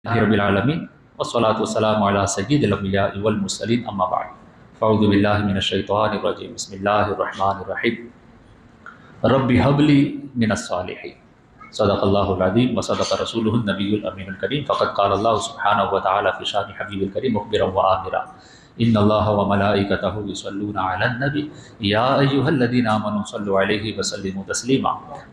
رب العالمین والصلاة والسلام علی سید الانبیاء والمرسلین اما بعد فاعوذ باللہ من الشیطان الرجیم بسم اللہ الرحمن الرحیم رب هب لی من الصالحین صدق اللہ العظیم وصدق رسولہ النبی الامین الکریم فقد قال اللہ سبحانہ وتعالی فی شان حبیب الکریم مخبرا وآمرا ان اللہ وملائکتہ یصلون علی النبی یا ایہا الذین آمنوا صلوا علیہ وسلموا تسلیما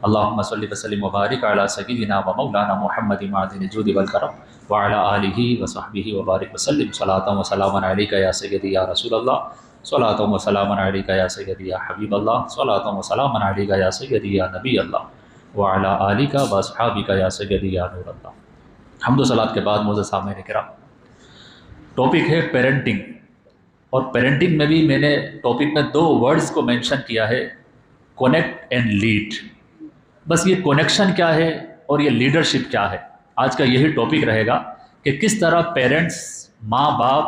اللہم صل وسلم وبارک علی سیدنا ومولانا محمد معدن الجود والکرم وعلى آلہ وصحبہ وبارک وسلم صلاۃ و سلاما علیک یا سیدی یا رسول اللہ صلاۃ و سلاما علیک یا سیدی یا حبیب اللہ صلاۃ و سلاما علیک یا سیدی یا نبی اللہ وعلى آلک واصحابک یا سیدی یا نور اللہ۔ حمد و صلاۃ کے بعد معزز سامعین کرام، ٹاپک ہے پیرنٹنگ، اور پیرنٹنگ میں بھی میں نے ٹاپک میں دو ورڈز کو مینشن کیا ہے، کونیکٹ اینڈ لیڈ۔ بس یہ کونیکشن کیا ہے اور یہ لیڈرشپ کیا ہے، آج کا یہی ٹاپک رہے گا کہ کس طرح پیرنٹس، ماں باپ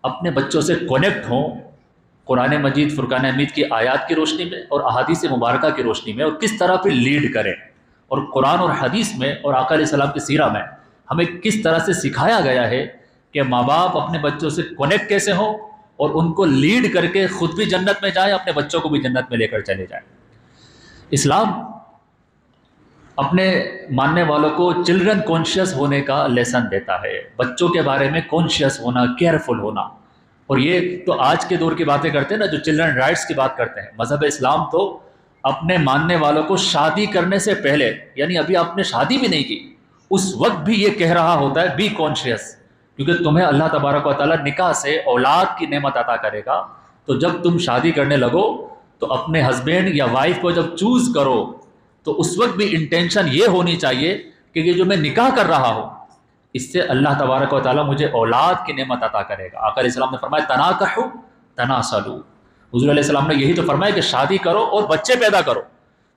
اپنے بچوں سے کونیکٹ ہوں قرآن مجید فرقان حمید کی آیات کی روشنی میں اور احادیث مبارکہ کی روشنی میں، اور کس طرح پھر لیڈ کریں۔ اور قرآن اور حدیث میں اور آقا علیہ السلام کی سیرہ میں ہمیں کس طرح سے سکھایا گیا ہے کہ ماں باپ اپنے بچوں سے کونیکٹ کیسے ہوں اور ان کو لیڈ کر کے خود بھی جنت میں جائیں، اپنے بچوں کو بھی جنت میں لے کر چلے جائیں۔ اسلام اپنے ماننے والوں کو چلڈرن کانشیس ہونے کا لیسن دیتا ہے، بچوں کے بارے میں کانشیس ہونا، کیئرفل ہونا۔ اور یہ تو آج کے دور کی باتیں کرتے ہیں نا، جو چلڈرن رائٹس کی بات کرتے ہیں۔ مذہب اسلام تو اپنے ماننے والوں کو شادی کرنے سے پہلے، یعنی ابھی آپ نے شادی بھی نہیں کی، اس وقت بھی یہ کہہ رہا ہوتا ہے بی کانشیس، کیونکہ تمہیں اللہ تبارک و تعالیٰ نکاح سے اولاد کی نعمت عطا کرے گا۔ تو جب تم شادی کرنے لگو تو اپنے ہسبینڈ یا وائف کو جب چوز کرو تو اس وقت بھی انٹینشن یہ ہونی چاہیے کہ یہ جو میں نکاح کر رہا ہوں اس سے اللہ تبارک و تعالیٰ مجھے اولاد کی نعمت عطا کرے گا۔ آقا علیہ السلام نے فرمایا تناکحوا تناسلوا، حضور علیہ السلام نے یہی تو فرمایا کہ شادی کرو اور بچے پیدا کرو۔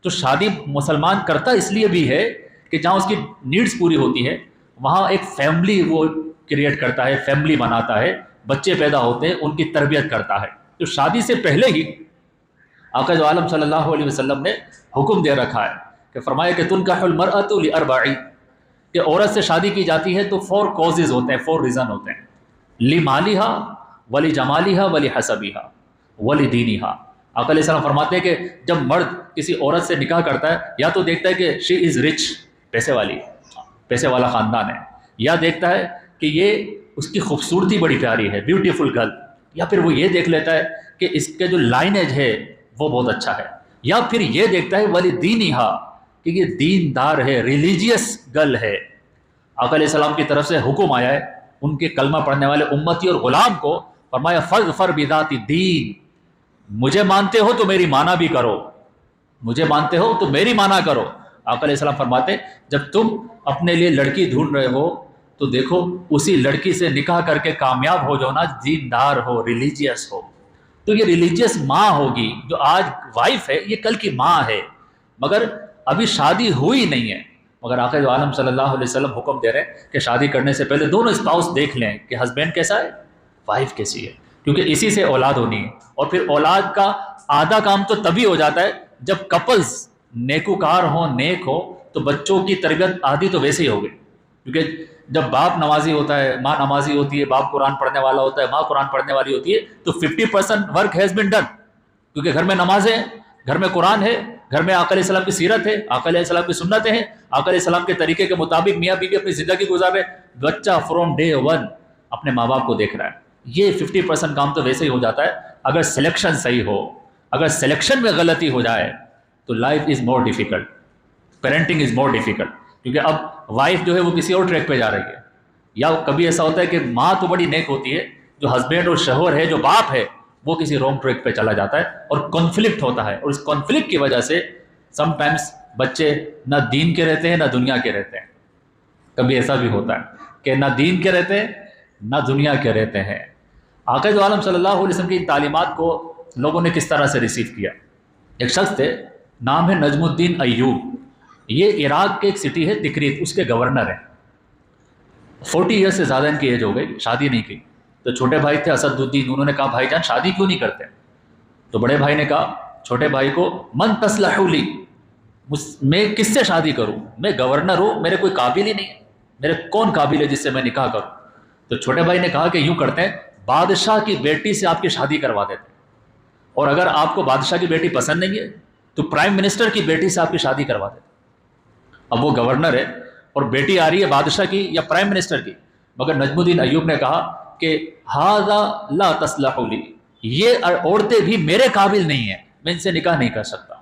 تو شادی مسلمان کرتا اس لیے بھی ہے کہ جہاں اس کی نیڈز پوری ہوتی ہے وہاں ایک فیملی وہ کریٹ کرتا ہے، فیملی بناتا ہے، بچے پیدا ہوتے ہیں، ان کی تربیت کرتا ہے۔ تو شادی سے پہلے ہی آقا جو عالم صلی اللہ علیہ وسلم نے حکم دے رکھا ہے کہ فرمایا کہ تنکح المرأۃ لاربع، کہ عورت سے شادی کی جاتی ہے تو 4 کازز ہوتے ہیں، 4 ریزن ہوتے ہیں، لمالہا ولجمالہا ولحسبہا ولدینہا۔ آقا علیہ السلام فرماتے ہیں کہ جب مرد کسی عورت سے نکاح کرتا ہے یا تو دیکھتا ہے کہ شی از رچ، پیسے والی، پیسے والا خاندان ہے، یا دیکھتا ہے کہ یہ اس کی خوبصورتی بڑی پیاری ہے، بیوٹیفل گرل، یا پھر وہ یہ دیکھ لیتا ہے کہ اس کے جو لائنیج ہے وہ بہت اچھا ہے، یا پھر یہ دیکھتا ہے وَلِدِينِهَا کہ یہ دیندار ہے، ریلیجیس گرل ہے۔ آقا علیہ السلام کی طرف سے حکم آیا ہے ان کے کلمہ پڑھنے والے امتی اور غلام کو، فرمایا فَاظْفَرْ بِذَاتِ الدِّينِ، مجھے مانتے ہو تو میری مانا بھی کرو، مجھے مانتے ہو تو میری مانا کرو۔ آقا علیہ السلام فرماتے جب تم اپنے لیے لڑکی ڈھونڈ رہے ہو تو دیکھو اسی لڑکی سے نکاح کر کے کامیاب ہو جاؤ نا، دیندار ہو، ریلیجیس ہو۔ تو یہ ریلیجیس ماں ہوگی جو آج وائف ہے، یہ کل کی ماں ہے، مگر ابھی شادی ہوئی نہیں ہے۔ مگر آقا جو عالم صلی اللہ علیہ وسلم حکم دے رہے ہیں کہ شادی کرنے سے پہلے دونوں اسپاؤس دیکھ لیں کہ ہسبینڈ کیسا ہے، وائف کیسی ہے، کیونکہ اسی سے اولاد ہونی ہے۔ اور پھر اولاد کا آدھا کام تو تبھی ہو جاتا ہے جب کپلز نیکوکار ہوں، نیک ہو، تو بچوں کی تربیت آدھی تو ویسے ہی ہو گئی، کیونکہ جب باپ نمازی ہوتا ہے، ماں نمازی ہوتی ہے، باپ قرآن پڑھنے والا ہوتا ہے، ماں قرآن پڑھنے والی ہوتی ہے، تو 50% ورک ہیز بین ڈن، کیونکہ گھر میں نماز ہے، گھر میں قرآن ہے، گھر میں آقا علیہ السلام کی سیرت ہے، آقا علیہ السلام کی سنتیں ہیں، آقا علیہ السلام کے طریقے کے مطابق میاں بیوی اپنی زندگی گزار رہے، بچہ فرام ڈے 1 اپنے ماں باپ کو دیکھ رہا ہے۔ یہ 50% کام تو ویسے ہی ہو جاتا ہے اگر سلیکشن صحیح ہو۔ اگر سلیکشن میں غلطی ہو جائے تو life is more difficult, parenting is more difficult, کیونکہ اب وائف جو ہے وہ کسی اور ٹریک پہ جا رہی ہے، یا کبھی ایسا ہوتا ہے کہ ماں تو بڑی نیک ہوتی ہے، جو ہسبینڈ اور شوہر ہے، جو باپ ہے، وہ کسی رونگ ٹریک پہ چلا جاتا ہے اور کانفلکٹ ہوتا ہے، اور اس کانفلکٹ کی وجہ سے سم ٹائمز بچے نہ دین کے رہتے ہیں نہ دنیا کے رہتے ہیں۔ کبھی ایسا بھی ہوتا ہے کہ نہ دین کے رہتے ہیں نہ دنیا کے رہتے ہیں۔ آقا جو عالم صلی اللہ علیہ وسلم کی تعلیمات کو لوگوں نے کس طرح سے ریسیو کیا؟ ایک شخص تھے، نام ہے نجم الدین ایوب، یہ عراق کے ایک سٹی ہے تکریت، اس کے گورنر ہیں۔ 40 ایئر سے زیادہ ان کی ایج ہو گئی، شادی نہیں کی۔ تو چھوٹے بھائی تھے اسد الدین، انہوں نے کہا بھائی جان شادی کیوں نہیں کرتے؟ تو بڑے بھائی نے کہا چھوٹے بھائی کو من تصلح لی، میں کس سے شادی کروں، میں گورنر ہوں، میرے کوئی قابل ہی نہیں ہے، میرے کون قابل ہے جس سے میں نکاح کروں؟ تو چھوٹے بھائی نے کہا کہ یوں کرتے ہیں، بادشاہ کی بیٹی سے آپ کی شادی کروا دیتے ہیں، اور اگر آپ کو بادشاہ کی بیٹی پسند نہیں ہے تو پرائم منسٹر کی بیٹی سے آپ کی شادی کروا دیتے ہیں۔ اب وہ گورنر ہے اور بیٹی آ رہی ہے بادشاہ کی یا پرائم منسٹر کی، مگر نجم الدین ایوب نے کہا کہ ھذا لا تصلح لی، یہ عورتیں بھی میرے قابل نہیں ہیں، میں ان سے نکاح نہیں کر سکتا۔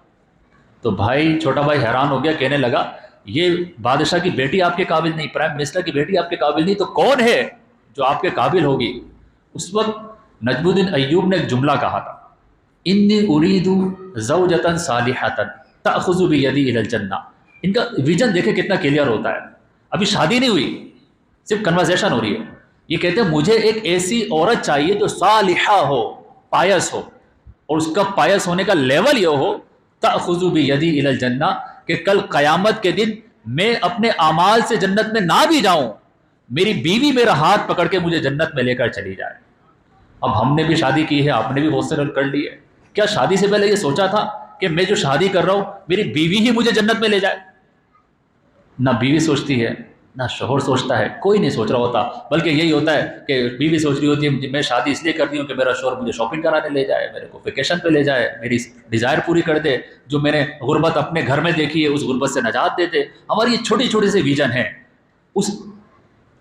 تو بھائی چھوٹا بھائی حیران ہو گیا، کہنے لگا یہ بادشاہ کی بیٹی آپ کے قابل نہیں، پرائم منسٹر کی بیٹی آپ کے قابل نہیں، تو کون ہے جو آپ کے قابل ہوگی؟ اس وقت نجم الدین ایوب نے ایک جملہ کہا تھا، انی ارید زوجۃ صالحۃ تأخذ بیدی الی الجنہ۔ ان کا ویژن دیکھیں کتنا کلیئر ہوتا ہے، ابھی شادی نہیں ہوئی، صرف کنورسیشن ہو رہی ہے۔ یہ کہتے ہیں مجھے ایک ایسی عورت چاہیے جو صالحہ ہو، پائس ہو، اور اس کا پائس ہونے کا لیول یہ ہو تأخذ بیدی الی الجنہ، کہ کل قیامت کے دن میں اپنے اعمال سے جنت میں نہ بھی جاؤں، میری بیوی میرا ہاتھ پکڑ کے مجھے جنت میں لے کر چلی جائے۔ اب ہم نے بھی شادی کی ہے، آپ نے بھی بہت سے کر لی ہے، کیا شادی سے پہلے یہ سوچا تھا کہ میں جو شادی کر رہا ہوں میری بیوی ہی مجھے جنت میں لے جائے؟ نہ بیوی سوچتی ہے، نہ شوہر سوچتا ہے، کوئی نہیں سوچ رہا ہوتا، بلکہ یہی ہوتا ہے کہ بیوی سوچ رہی ہوتی ہے میں شادی اس لیے کرتی ہوں کہ میرا شوہر مجھے شاپنگ کرانے لے جائے، میرے کو ویکیشن پہ لے جائے، میری ڈیزائر پوری کر دے، جو میں نے غربت اپنے گھر میں دیکھی ہے اس غربت سے نجات دے دے۔ ہماری یہ چھوٹی چھوٹی سی ویژن ہے۔ اس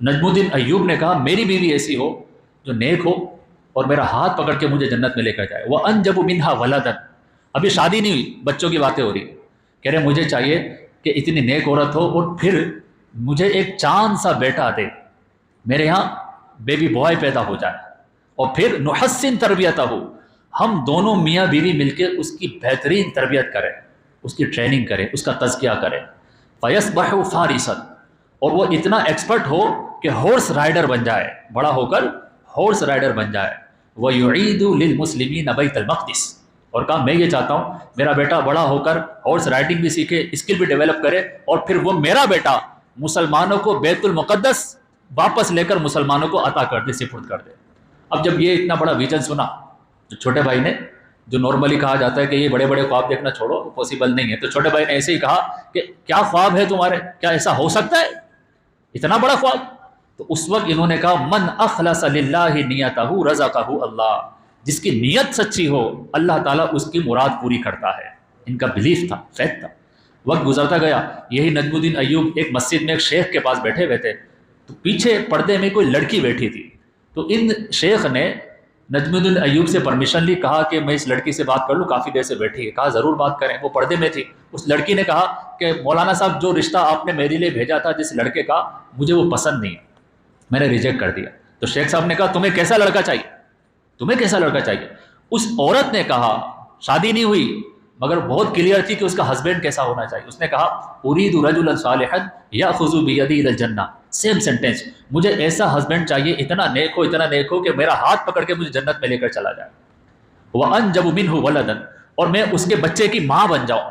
نجم الدین ایوب نے کہا میری بیوی ایسی ہو جو نیک ہو اور میرا ہاتھ پکڑ کے مجھے جنت میں لے کر جائے۔ وَأَنْجَبُ مِنْهَا وَلَدًا، ابھی شادی نہیں ہوئی، بچوں کی باتیں ہو رہی، کہہ رہے مجھے چاہیے کہ اتنی نیک عورت ہو اور پھر مجھے ایک چاند سا بیٹا دے، میرے یہاں بیبی بوائے پیدا ہو جائے، اور پھر نحسن تربیتہ ہو، ہم دونوں میاں بیوی مل کے اس کی بہترین تربیت کریں، اس کی ٹریننگ کریں، اس کا تزکیہ کریں۔ فَيَصْبَحُ فَارِسًا، اور وہ اتنا ایکسپرٹ ہو کہ ہارس رائڈر بن جائے، بڑا ہو کر ہارس رائڈر بن جائے۔ وَيُعِيدُ لِلْمُسْلِمِينَ بَيْتَ الْمَقْدِسِ، اور کہا میں یہ چاہتا ہوں میرا بیٹا بڑا ہو کر ہارس رائڈنگ بھی سیکھے، اسکل بھی ڈیولپ کرے، اور پھر وہ میرا بیٹا مسلمانوں کو بیت المقدس واپس لے کر مسلمانوں کو عطا کر دے، سپرد کر دے۔ اب جب یہ اتنا بڑا ویژن سنا تو چھوٹے بھائی نے، جو نارملی کہا جاتا ہے کہ یہ بڑے بڑے خواب دیکھنا چھوڑو، پاسبل نہیں ہے، تو چھوٹے بھائی نے ایسے ہی کہا کہ کیا خواب ہے تمہارے، کیا ایسا ہو سکتا ہے اتنا بڑا خواب؟ تو اس وقت انہوں نے کہا من اخلص للہ نیتہ رزقہ اللہ، جس کی نیت سچی ہو اللہ تعالیٰ اس کی مراد پوری کرتا ہے۔ ان کا بلیف تھا، فیتھ تھا۔ وقت گزرتا گیا، یہی نجم الدین ایوب ایک مسجد میں ایک شیخ کے پاس بیٹھے ہوئے تھے، تو پیچھے پردے میں کوئی لڑکی بیٹھی تھی، تو ان شیخ نے نجم الدین ایوب سے پرمیشن لی، کہا کہ میں اس لڑکی سے بات کر لوں، کافی دیر سے بیٹھی ہے، کہا ضرور بات کریں۔ وہ پردے میں تھی، اس لڑکی نے کہا کہ مولانا صاحب جو رشتہ آپ نے میرے لیے بھیجا تھا جس لڑکے کا، مجھے وہ پسند نہیں ہے، میں نے ریجیکٹ کر دیا۔ تو شیخ صاحب نے کہا تمہیں کیسا لڑکا چاہیے، تمہیں کیسا لڑکا چاہیے؟ اس عورت نے کہا، شادی نہیں ہوئی مگر بہت کلیئر تھی کہ اس کا ہسبینڈ کیسا ہونا چاہیے، اس نے کہا ارید رجلا صالحا یاخذ بیدی الی الجنہ، سیم سینٹینس، مجھے ایسا ہسبینڈ چاہیے اتنا نیک ہو کہ میرا ہاتھ پکڑ کے مجھے جنت میں لے کر چلا جائے۔ وانجب منہ ولدا، اور میں اس کے بچے کی ماں بن جاؤں۔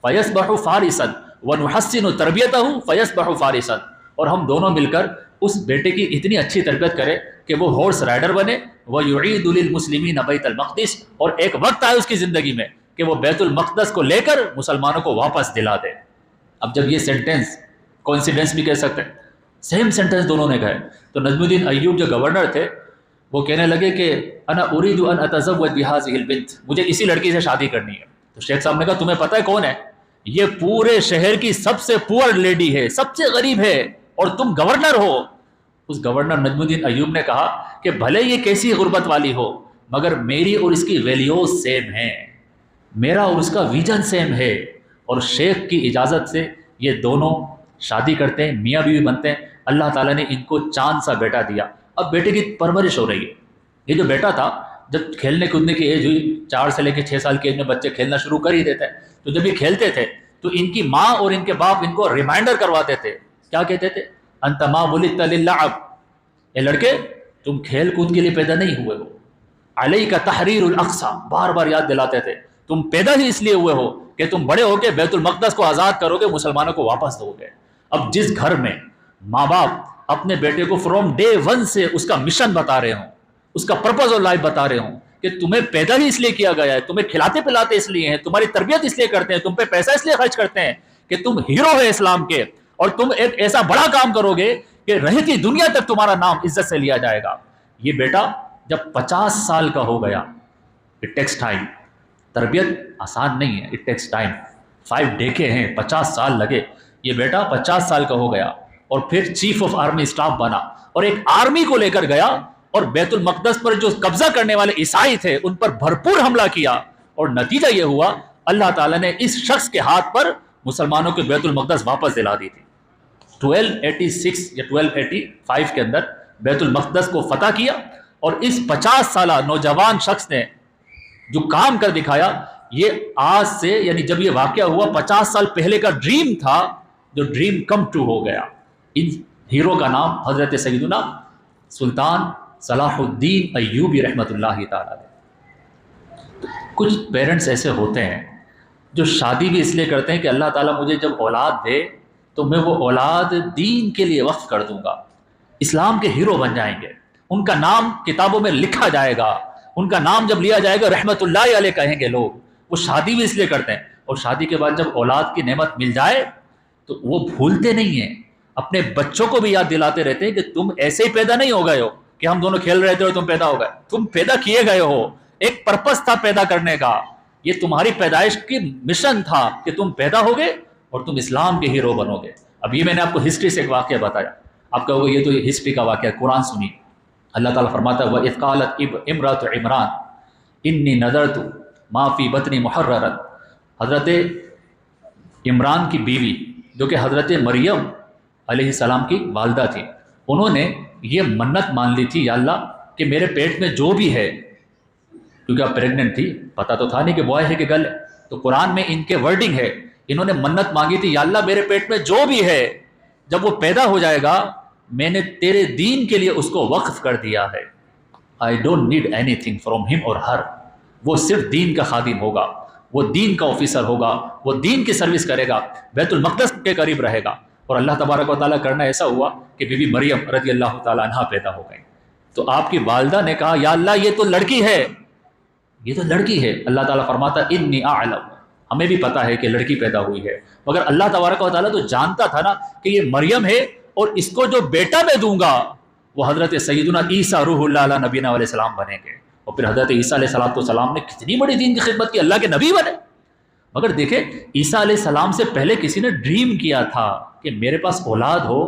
فیصبح فارسا ونحسن تربیتہ فیصبح فارسا، اور ہم دونوں مل کر اس بیٹے کی اتنی اچھی تربیت کرے کہ وہ ہارس رائڈر بنے۔ وَيُعِيدُ لِلْمُسْلِمِينَ بَيْتَ الْمَقْدِسِ، اور ایک وقت آئے اس کی زندگی میں کہ وہ بیت المقدس کو لے کر مسلمانوں کو واپس دلا دے۔ اب جب یہ سینٹینس، کوئنسیڈنس بھی کہہ سکتے ہیں، سیم سینٹینس دونوں نے کہے، تو نجم الدین ایوب جو گورنر تھے وہ کہنے لگے کہ انا اريد ان اتزوج بهذه البنت، مجھے اسی لڑکی سے شادی کرنی ہے۔ تو شیخ صاحب نے کہا تمہیں پتہ ہے کون ہے؟ یہ پورے شہر کی سب سے پور لیڈی ہے، سب سے غریب ہے، اور تم گورنر ہو۔ اس گورنر نجم الدین ایوب نے کہا کہ بھلے یہ کیسی غربت والی ہو مگر میری اور اس کی ویلیوز سیم ہیں، میرا اور اس کا ویژن سیم ہے، اور شیخ کی اجازت سے یہ دونوں شادی کرتے ہیں، میاں بیوی بنتے ہیں۔ اللہ تعالیٰ نے ان کو چاند سا بیٹا دیا۔ اب بیٹے کی پرورش ہو رہی ہے۔ یہ جو بیٹا تھا جب کھیلنے کودنے کی ایج ہوئی، 4 سے لے کے 6 سال کی ایج میں بچے کھیلنا شروع کر ہی دیتے ہیں، تو جب یہ کھیلتے تھے تو ان کی ماں اور ان کے باپ ان کو ریمائنڈر کرواتے تھے، کیا کہتے تھے؟ انت ما ولدت للعب، اے لڑکے تم کھیل کود کے لیے پیدا نہیں ہوئے ہو، علیک تحریر الاقصی، بار بار یاد دلاتے تھے تم پیدا ہی اس لیے ہوئے ہو کہ تم بڑے ہو کے بیت المقدس کو آزاد کرو گے، مسلمانوں کو واپس دو گے۔ اب جس گھر میں ماں باپ اپنے بیٹے کو فرام ڈے 1 سے اس کا مشن بتا رہے ہوں، اس کا پرپز آف لائف بتا رہے ہوں کہ تمہیں پیدا ہی اس لیے کیا گیا ہے، تمہیں کھلاتے پلاتے اس لیے ہیں، تمہاری تربیت اس لیے کرتے ہیں، تم پہ پیسہ اس لیے خرچ کرتے ہیں کہ تم ہیرو ہے اسلام کے، اور تم ایک ایسا بڑا کام کرو گے کہ رہتی دنیا تک تمہارا نام عزت سے لیا جائے گا۔ یہ بیٹا جب 50 سال کا ہو گیا، اٹ ٹیکس ٹائم، تربیت آسان نہیں ہے، اٹ ٹیکس ٹائم، 5 ڈیکے ہیں، 50 سال لگے۔ یہ بیٹا 50 سال کا ہو گیا اور پھر چیف آف آرمی اسٹاف بنا اور ایک آرمی کو لے کر گیا اور بیت المقدس پر جو قبضہ کرنے والے عیسائی تھے ان پر بھرپور حملہ کیا، اور نتیجہ یہ ہوا اللہ تعالیٰ نے اس شخص کے ہاتھ پر مسلمانوں کے بیت المقدس واپس دلا دی تھی۔ 1286 یا 1285 کے اندر بیت المقدس کو فتح کیا، اور اس 50 سالہ نوجوان شخص نے جو کام کر دکھایا، یہ آج سے یعنی جب یہ واقعہ ہوا 50 سال پہلے کا ڈریم تھا، جو ڈریم کم ٹرو ہو گیا۔ ان ہیرو کا نام حضرت سیدنا سلطان صلاح الدین ایوبی رحمۃ اللہ تعالی۔ کچھ پیرنٹس ایسے ہوتے ہیں جو شادی بھی اس لیے کرتے ہیں کہ اللہ تعالیٰ مجھے جب اولاد دے تو میں وہ اولاد دین کے لیے وقف کر دوں گا، اسلام کے ہیرو بن جائیں گے، ان کا نام کتابوں میں لکھا جائے گا، ان کا نام جب لیا جائے گا رحمت اللہ علیہ کہیں گے لوگ۔ وہ شادی بھی اس لیے کرتے ہیں، اور شادی کے بعد جب اولاد کی نعمت مل جائے تو وہ بھولتے نہیں ہیں، اپنے بچوں کو بھی یاد دلاتے رہتے ہیں کہ تم ایسے ہی پیدا نہیں ہو گئے ہو کہ ہم دونوں کھیل رہے تھے اور تم پیدا ہو گئے، تم پیدا کیے گئے ہو، ایک پرپس تھا پیدا کرنے کا، یہ تمہاری پیدائش کی مشن تھا کہ تم پیدا ہو گئے اور تم اسلام کے ہیرو بنو گے۔ اب یہ میں نے آپ کو ہسٹری سے ایک واقعہ بتایا، آپ کہو گے یہ تو ہسٹری کا واقعہ ہے، قرآن سنیے۔ اللہ تعالیٰ فرماتا ہے وَإِذْ قَالَتْ امرأة عمران إِنِّي نَذَرْتُ مَا فِي بَطْنِي مُحَرَّرًا۔ حضرت عمران کی بیوی جو کہ حضرت مریم علیہ السلام کی والدہ تھی، انہوں نے یہ منت مان لی تھی، یا اللہ کہ میرے پیٹ میں جو بھی ہے، کیونکہ آپ پریگننٹ تھی، پتہ تو تھا نہیں کہ بوائے ہے کہ گرل ہے، تو قرآن میں ان کے ورڈنگ ہے، انہوں نے منت مانگی تھی یا اللہ میرے پیٹ میں جو بھی ہے جب وہ پیدا ہو جائے گا میں نے تیرے دین کے لیے اس کو وقف کر دیا ہے۔ I don't need anything from him or her۔ وہ صرف دین کا خادم ہوگا، وہ دین کا آفیسر ہوگا، وہ دین کی سروس کرے گا، بیت المقدس کے قریب رہے گا۔ اور اللہ تبارک و تعالیٰ کرنا ایسا ہوا کہ بی بی مریم رضی اللہ تعالیٰ عنہا پیدا ہو گئی۔ تو آپ کی والدہ نے کہا یا اللہ یہ تو لڑکی ہے، یہ تو لڑکی ہے۔ اللہ تعالیٰ فرماتا انی اعلم، ہمیں بھی پتا ہے کہ لڑکی پیدا ہوئی ہے، مگر اللہ تبارک و تعالیٰ تو جانتا تھا نا کہ یہ مریم ہے، اور اس کو جو بیٹا میں دوں گا وہ حضرت سیدنا عیسیٰ روح اللہ علیہ نبینا علیہ السلام بنیں گے۔ اور پھر حضرت عیسیٰ علیہ السلام نے کتنی بڑی دین کی خدمت کی، اللہ کے نبی بنے۔ مگر دیکھیں عیسیٰ علیہ السلام سے پہلے کسی نے ڈریم کیا تھا کہ میرے پاس اولاد ہو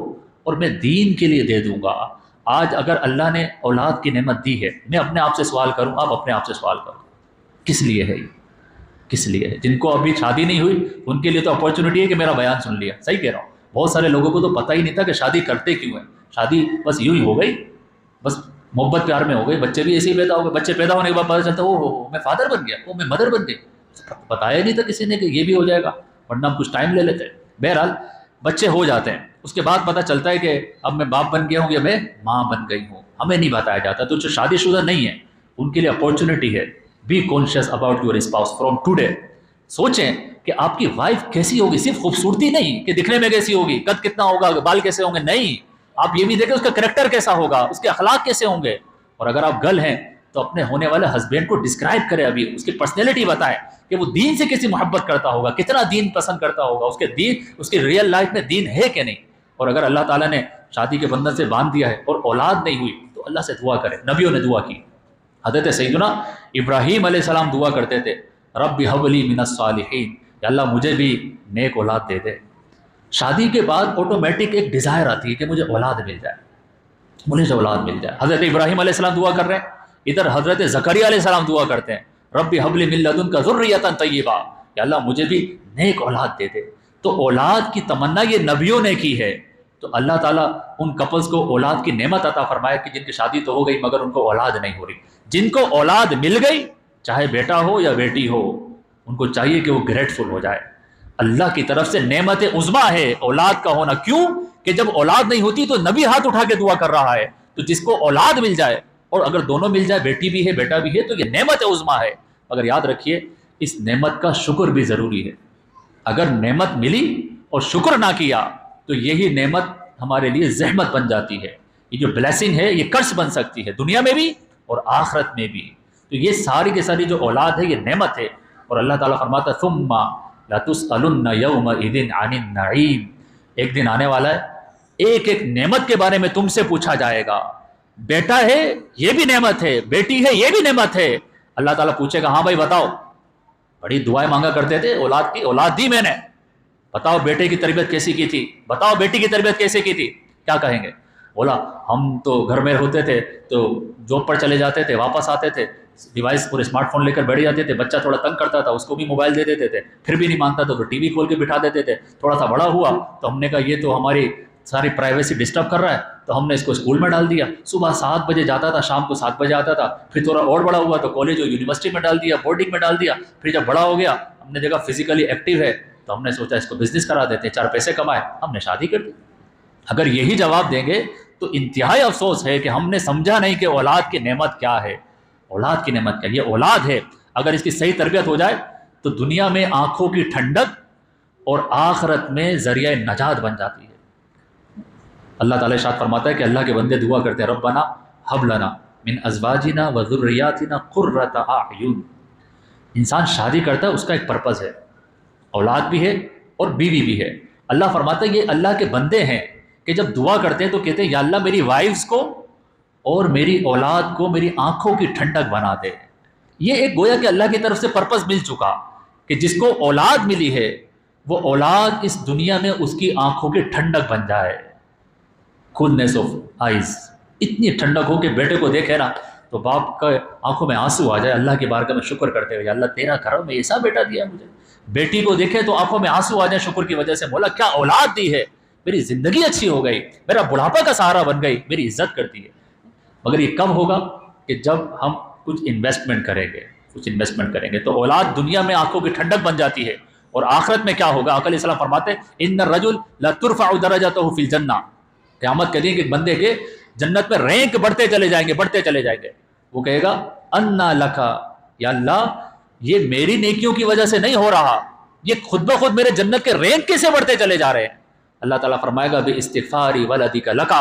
اور میں دین کے لیے دے دوں گا۔ آج اگر اللہ نے اولاد کی نعمت دی ہے، میں اپنے آپ سے سوال کروں، آپ اپنے آپ سے سوال کرو کس لیے ہے یہ؟ کس لیے ہے؟ جن کو ابھی شادی نہیں ہوئی ان کے لیے تو اپارچونیٹی ہے کہ میرا بیان سن لیا، صحیح کہہ رہا ہوں۔ بہت سارے لوگوں کو تو پتہ ہی نہیں تھا کہ شادی کرتے کیوں ہیں، شادی بس یوں ہی ہو گئی، بس محبت پیار میں ہو گئی، بچے بھی ایسے ہی پیدا ہو گئے، بچے پیدا ہونے کے بعد پتہ چلتا او میں فادر بن گیا، او میں مدر بن گئی، بتایا نہیں تھا کسی نے کہ یہ بھی ہو جائے گا، ورنہ ہم کچھ ٹائم لے لیتے ہیں۔ بہرحال بچے ہو جاتے ہیں، اس کے بعد پتہ چلتا ہے کہ اب میں باپ بن گیا ہوں یا میں ماں بن گئی ہوں، ہمیں نہیں بتایا جاتا۔ تو جو شادی شدہ نہیں ہے ان کے لیے اپارچونیٹی ہے، be conscious about your spouse from today. سوچیں کہ آپ کی وائف کیسی ہوگی، صرف خوبصورتی نہیں کہ دکھنے میں کیسی ہوگی، قد کتنا ہوگا، بال کیسے ہوں گے، نہیں، آپ یہ بھی دیکھیں اس کا کریکٹر کیسا ہوگا، اس کے اخلاق کیسے ہوں گے۔ اور اگر آپ گرل ہیں تو اپنے ہونے والے ہسبینڈ کو ڈسکرائب کریں، ابھی اس کی پرسنالٹی بتائیں کہ وہ دین سے کیسی محبت کرتا ہوگا، کتنا دین پسند کرتا ہوگا، اس کی ریئل لائف میں دین ہے کہ نہیں۔ اور اگر اللہ تعالیٰ نے شادی کے بندھن سے باندھ دیا ہے اور اولاد نہیں ہوئی تو اللہ سے دعا کرے، نبیوں نے دعا کی۔ حضرت سیدنا ابراہیم علیہ السلام دعا کرتے تھے رب هب لی من الصالحین، یا اللہ مجھے بھی نیک اولاد دے دے۔ شادی کے بعد آٹومیٹک ایک ڈیزائر آتی ہے کہ مجھے اولاد مل جائے، مجھے اولاد مل جائے۔ حضرت ابراہیم علیہ السلام دعا کر رہے ہیں، ادھر حضرت زکریا علیہ السلام دعا کرتے ہیں رب هب لی من لدنک ذریۃ طیبہ، یا اللہ مجھے بھی نیک اولاد دے دے۔ تو اولاد کی تمنا یہ نبیوں نے کی ہے، تو اللہ تعالیٰ ان کپلز کو اولاد کی نعمت عطا فرمایا کہ جن کی شادی تو ہو گئی مگر ان کو اولاد نہیں ہو رہی۔ جن کو اولاد مل گئی، چاہے بیٹا ہو یا بیٹی ہو، ان کو چاہیے کہ وہ گریٹفل ہو جائے۔ اللہ کی طرف سے نعمت عظمیٰ ہے اولاد کا ہونا۔ کیوں کہ جب اولاد نہیں ہوتی تو نبی ہاتھ اٹھا کے دعا کر رہا ہے، تو جس کو اولاد مل جائے، اور اگر دونوں مل جائے، بیٹی بھی ہے بیٹا بھی ہے، تو یہ نعمت عظمیٰ ہے۔ مگر یاد رکھیے اس نعمت کا شکر بھی ضروری ہے۔ اگر نعمت ملی اور شکر نہ کیا تو یہی نعمت ہمارے لیے زحمت بن جاتی ہے۔ یہ جو بلیسنگ ہے یہ قرض بن سکتی ہے، دنیا میں بھی اور آخرت میں بھی۔ تو یہ ساری کی ساری جو اولاد ہے یہ نعمت ہے۔ اور اللہ تعالیٰ فرماتا ہے ثم لتسألن یومئذ عن النعیم، ایک دن آنے والا ہے ایک ایک نعمت کے بارے میں تم سے پوچھا جائے گا. بیٹا ہے یہ بھی نعمت ہے, بیٹی ہے یہ بھی نعمت ہے. اللہ تعالیٰ پوچھے گا ہاں بھائی بتاؤ, بڑی دعائیں مانگا کرتے تھے اولاد کی, اولاد دی میں نے, بتاؤ بیٹے کی تربیت کیسی کی تھی, بتاؤ بیٹی کی تربیت کیسے کی تھی. کیا کہیں گے؟ بولا ہم تو گھر میں ہوتے تھے تو جاب پر چلے جاتے تھے, واپس آتے تھے, ڈیوائس اور اسمارٹ فون لے کر بیٹھ جاتے تھے, بچہ تھوڑا تنگ کرتا تھا اس کو بھی موبائل دے دیتے تھے, پھر بھی نہیں مانتا تھا تو ٹی وی کھول کے بٹھا دیتے تھے. تھوڑا سا بڑا ہوا تو ہم نے کہا یہ تو ہماری ساری پرائیویسی ڈسٹرب کر رہا ہے, تو ہم نے اس کو اسکول میں ڈال دیا. صبح 7 بجے جاتا تھا, شام کو 7 بجے آتا تھا. پھر تھوڑا اور بڑا ہوا تو کالج اور یونیورسٹی میں ڈال دیا, بورڈنگ میں ڈال دیا. پھر جب بڑا ہو گیا ہم نے دیکھا فزیکلی ایکٹیو ہے تو ہم نے سوچا اس کو بزنس کرا دیتے ہیں, 4 پیسے کمائے, ہم نے شادی کر دی. اگر یہی جواب دیں گے تو انتہائی افسوس ہے کہ ہم نے سمجھا نہیں کہ اولاد کی نعمت کیا ہے. اولاد کی نعمت کیا؟ یہ اولاد ہے, اگر اس کی صحیح تربیت ہو جائے تو دنیا میں آنکھوں کی ٹھنڈک اور آخرت میں ذریعہ نجات بن جاتی ہے. اللہ تعالیٰ ارشاد فرماتا ہے کہ اللہ کے بندے دعا کرتے ہیں ربنا ہب لنا من ازواجنا و ذریاتنا قرۃ اعین. انسان شادی کرتا ہے اس کا ایک پرپز ہے, اولاد بھی ہے اور بیوی بھی ہے. اللہ فرماتا ہے یہ اللہ کے بندے ہیں کہ جب دعا کرتے ہیں تو کہتے ہیں یا اللہ میری وائفز کو اور میری اولاد کو میری آنکھوں کی ٹھنڈک بنا دے. یہ ایک گویا کہ اللہ کی طرف سے پرپز مل چکا کہ جس کو اولاد ملی ہے وہ اولاد اس دنیا میں اس کی آنکھوں کی ٹھنڈک بن جائے. کولنس آف آئیز, اتنی ٹھنڈک ہو کہ بیٹے کو دیکھے نا تو باپ کا آنکھوں میں آنسو آ جائے, اللہ کی بارگاہ میں شکر کرتے ہوئے, اللہ تیرا کرم میں ایسا بیٹا دیا مجھے. بیٹی کو دیکھے تو آنکھوں میں آنسو آ جائے شکر کی وجہ سے, مولا کیا اولاد دی ہے, میری زندگی اچھی ہو گئی, میرا بڑھاپا کا سہارا بن گئی, میری عزت کرتی ہے. مگر یہ کب ہوگا؟ کہ جب ہم کچھ انویسٹمنٹ کریں گے, کچھ انویسٹمنٹ کریں گے تو اولاد دنیا میں آنکھوں کی ٹھنڈک بن جاتی ہے. اور آخرت میں کیا ہوگا؟ آقا علیہ السلام فرماتے ہیں ان الرجل لترفع درجته فی الجنہ, قیامت کے دن ایک بندے کے جنت میں رینک بڑھتے چلے جائیں گے, بڑھتے چلے جائیں گے. وہ کہے گا انا لکا, یا اللہ یہ میری نیکیوں کی وجہ سے نہیں ہو رہا, یہ خود بخود میرے جنت کے رینک کیسے بڑھتے چلے جا رہے ہیں. اللہ تعالیٰ فرمائے گا باستغفاری ولدک لکا,